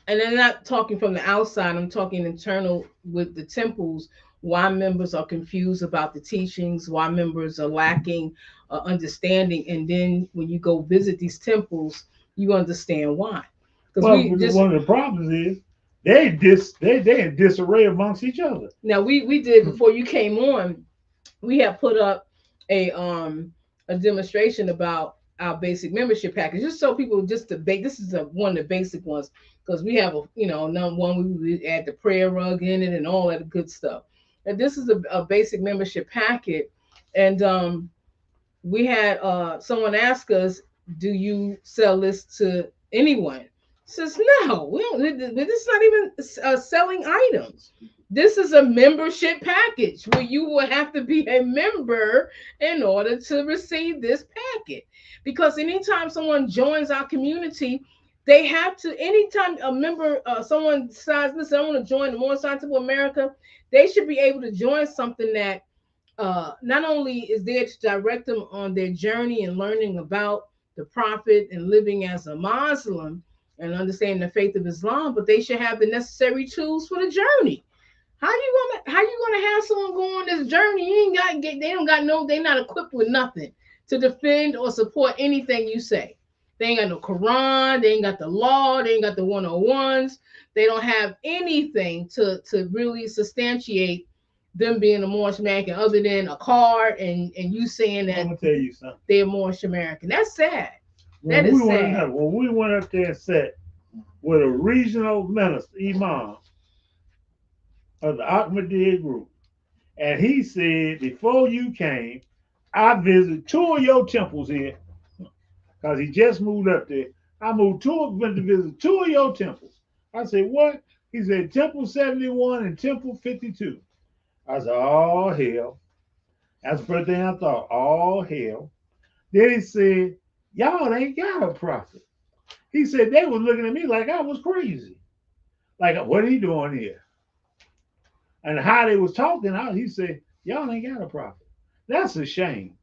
Speaker 1: and I'm not talking from the outside, I'm talking internal with the temples, why members are confused about the teachings, why members are lacking understanding. And then when you go visit these temples, you understand why. Because
Speaker 2: Well,
Speaker 1: we
Speaker 2: because
Speaker 1: just,
Speaker 2: one of the problems is they in disarray amongst each other.
Speaker 1: now we did before you came on, we have put up a demonstration about our basic membership package, just so people just debate. This is one of the basic ones because we have a, number one, we add the prayer rug in it and all that good stuff. And this is a basic membership packet, and we had someone ask us, "Do you sell this to anyone?" Says no, we don't. This is not even selling items. This is a membership package where you will have to be a member in order to receive this packet. Because anytime someone joins our community, they have to. Anytime a member, someone decides, listen, I want to join the More Science of America, they should be able to join something that not only is there to direct them on their journey and learning about the prophet and living as a Muslim and understanding the faith of Islam, but they should have the necessary tools for the journey. How you gonna have someone go on this journey? You ain't got get they don't got no, they not equipped with nothing to defend or support anything you say. They ain't got no Quran, they ain't got the law, they ain't got the 101s, they don't have anything to really substantiate them being a Moorish American other than a card and you saying
Speaker 2: I'm
Speaker 1: that
Speaker 2: gonna tell you something.
Speaker 1: they're Moorish American. That's sad.
Speaker 2: When
Speaker 1: That
Speaker 2: we
Speaker 1: is
Speaker 2: went
Speaker 1: sad.
Speaker 2: up, when we went up there and sat with a regional minister, imam of the Ahmadiyya group, and he said, before you came, I visited 2 of your temples here because he just moved up there. I went to visit 2 of your temples. I said, what? He said, Temple 71 and Temple 52. I said, oh, hell. That's the first thing I thought. Oh, hell. Then he said, y'all ain't got a prophet. He said they was looking at me like I was crazy. Like, what are he doing here? And how they was talking out, he said, y'all ain't got a prophet. That's a shame.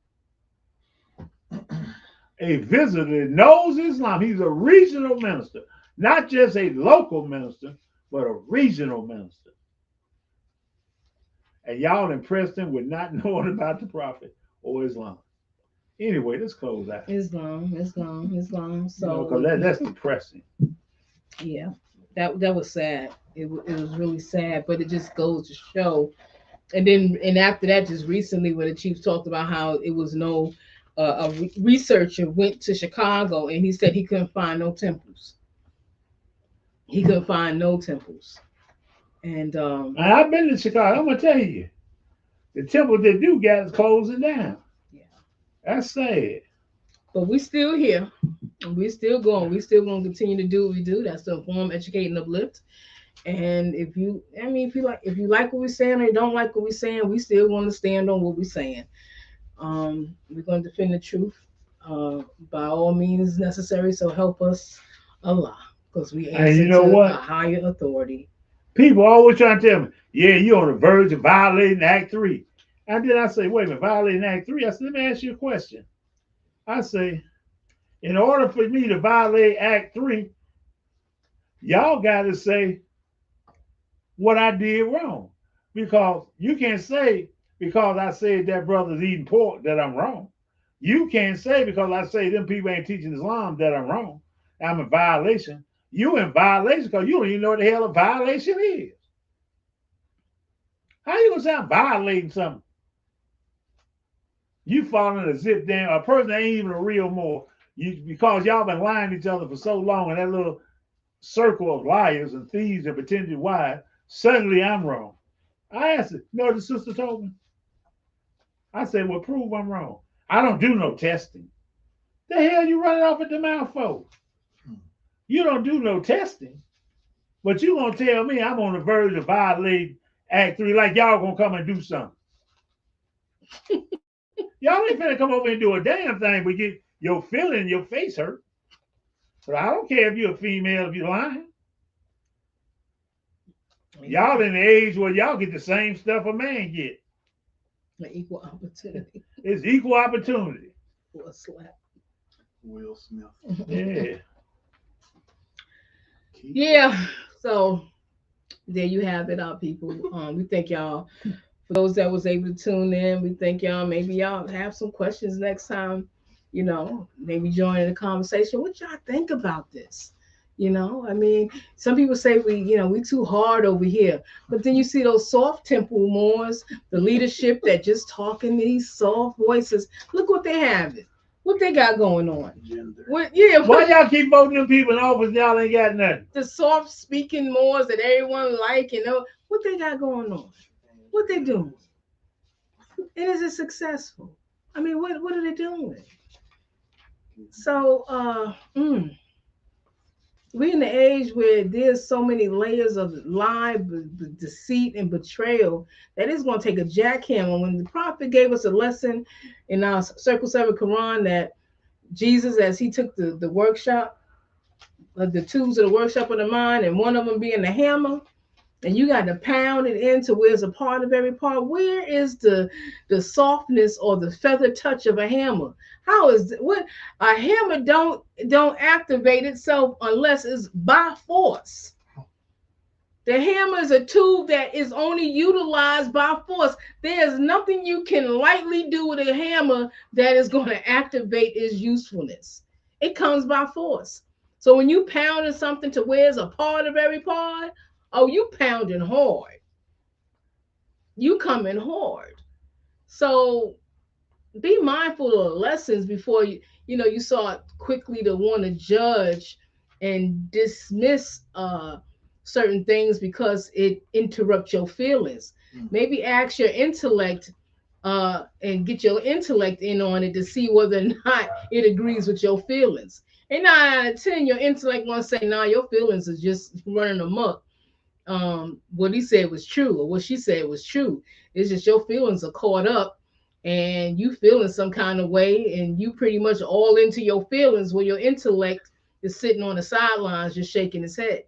Speaker 2: A visitor that knows Islam. He's a regional minister, not just a local minister, but a regional minister. And y'all impressed him with not knowing about the prophet or Islam. Anyway, let's close out.
Speaker 1: Islam, Islam, Islam.
Speaker 2: Because
Speaker 1: So
Speaker 2: that's depressing.
Speaker 1: yeah, that was sad. It was really sad, but it just goes to show. And after that, just recently, when the chief talked about how it was no researcher went to Chicago and he said he couldn't find no temples. He couldn't find no temples, and
Speaker 2: And I've been to Chicago. I'm gonna tell you, the temple that do got is closing down.
Speaker 1: yeah.
Speaker 2: That's sad.
Speaker 1: But we still here. We still going. We still going to continue to do what we do. That's to inform, educate, and uplift. And if you like what we're saying or you don't like what we're saying, we still want to stand on what we're saying. We're going to defend the truth by all means necessary. So help us, Allah, because we
Speaker 2: And you
Speaker 1: answer
Speaker 2: know
Speaker 1: to a
Speaker 2: what?
Speaker 1: higher authority.
Speaker 2: People always trying to tell me, yeah, you're on the verge of violating Act 3. And then I say, wait a minute, violating Act 3? I said, let me ask you a question. I say, in order for me to violate Act 3, y'all got to say what I did wrong. Because you can't say, because I said that brother's eating pork, that I'm wrong. You can't say, because I say them people ain't teaching Islam, that I'm wrong. I'm in violation. You in violation because you don't even know what the hell a violation is. How you gonna say I'm violating something? You falling a zip down. A person that ain't even a real more. You because y'all been lying to each other for so long in that little circle of liars and thieves and pretended wives. Suddenly I'm wrong. I asked it. You know what the sister told me? I said, well, prove I'm wrong. I don't do no testing. The hell you running off at the mouth for? You don't do no testing. But you gonna tell me I'm on the verge of violating Act 3 like y'all gonna come and do something. Y'all ain't finna come over and do a damn thing but get your feeling, your face hurt. But I don't care if you're a female, if you're lying. Y'all in the age where y'all get the same stuff a man get.
Speaker 1: An equal opportunity
Speaker 2: It's equal opportunity.
Speaker 1: for a slap.
Speaker 3: Will Smith.
Speaker 2: Yeah.
Speaker 1: Yeah. So there you have it, our people. We thank y'all for those that was able to tune in. We thank y'all. Maybe y'all have some questions next time. Maybe join in the conversation. What y'all think about this? Some people say we too hard over here, but then you see those soft temple Moors, the leadership that just talking these soft voices. Look what they have. What they got going on?
Speaker 3: Gender.
Speaker 2: Why y'all keep voting them people in office? Y'all ain't got nothing.
Speaker 1: The soft speaking Moors that everyone like, what they got going on? What they doing? And is it successful? What are they doing? So we're in the age where there's so many layers of lie, deceit, and betrayal that it's going to take a jackhammer. When the prophet gave us a lesson in our Circle 7 Quran that Jesus, as he took the workshop, the tools of the workshop of the mind, and one of them being the hammer, and you got to pound it into where it's a part of every part. Where is the softness or the feather touch of a hammer? How is what a hammer don't activate itself unless it's by force. The hammer is a tool that is only utilized by force. There's nothing you can lightly do with a hammer that is going to activate its usefulness. It comes by force. So when you pounding something to where it's a part of every part, oh, you pounding hard. You coming hard. So be mindful of the lessons before you start quickly to want to judge and dismiss certain things because it interrupts your feelings. Maybe ask your intellect and get your intellect in on it to see whether or not it agrees with your feelings. And 9 out of 10, your intellect wants to say, nah, your feelings are just running amok. What he said was true, or what she said was true. It's just your feelings are caught up and you feeling some kind of way, and you pretty much all into your feelings, where your intellect is sitting on the sidelines just shaking his head.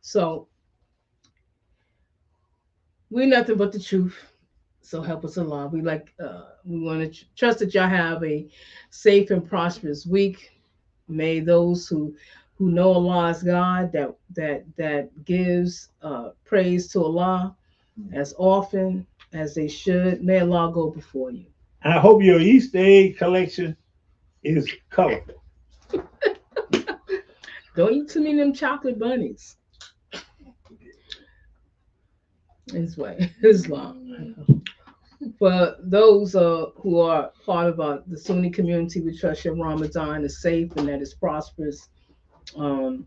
Speaker 1: So we're nothing but the truth. So help us Allah. We want to trust that y'all have a safe and prosperous week. May those who know Allah is God, that gives praise to Allah as often as they should. May Allah go before you.
Speaker 2: I hope your Easter egg collection is colorful.
Speaker 1: Don't eat too many of them chocolate bunnies. It's way Islam. For those who are part of the Sunni community, we trust your Ramadan is safe and that it's prosperous. Um,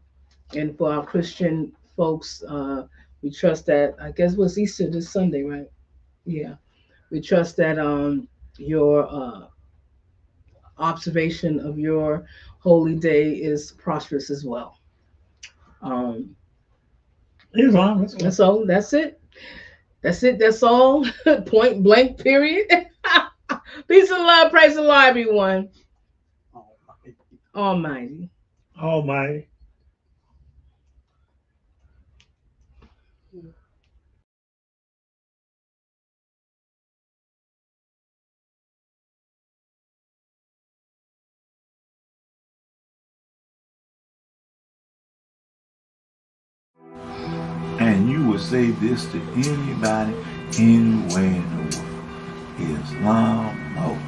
Speaker 1: and for our Christian folks, we trust that, I guess what's Easter this Sunday, right? Yeah. We trust that your observation of your holy day is prosperous as well. Um,
Speaker 2: Islam.
Speaker 1: and so that's it. That's it. That's all. Point blank, period. Peace and love. Praise the Lord, everyone. Almighty.
Speaker 2: Almighty.
Speaker 4: And you would say this to anybody, anywhere in the world. Islam, no.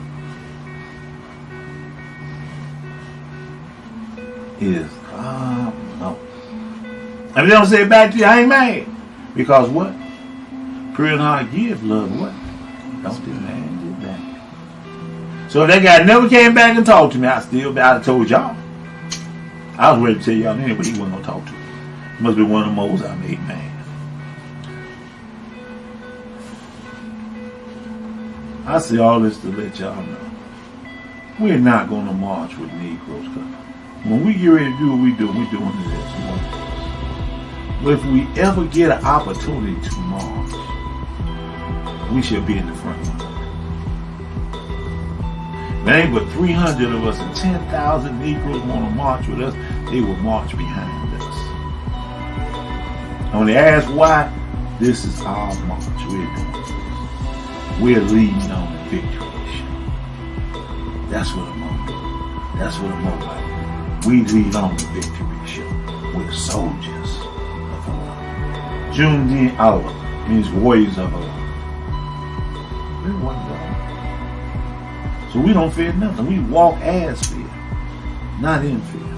Speaker 4: Islam, no. If they don't say it back to you, I ain't mad. Because what? Pure heart give, love what? Don't demand it back. So if that guy never came back and talked to me, I'd have told y'all. I was ready to tell y'all anyway, but he wasn't going to talk to me. Must be one of the most I made mad. I say all this to let y'all know. We're not going to march with Negroes. When we get ready to do what we're doing it as one. But if we ever get an opportunity to march, we should be in the front line. There ain't but 300 of us and 10,000 Negroes want to march with us, they will march behind us. And when they ask why, this is our march. We're leading on the victory show. That's what I'm on. That's what I'm about. We lead on the victory show. We're soldiers of Allah. Jundin Allah means warriors of Allah. We're one God. So we don't fear nothing. We walk as fear, not in fear.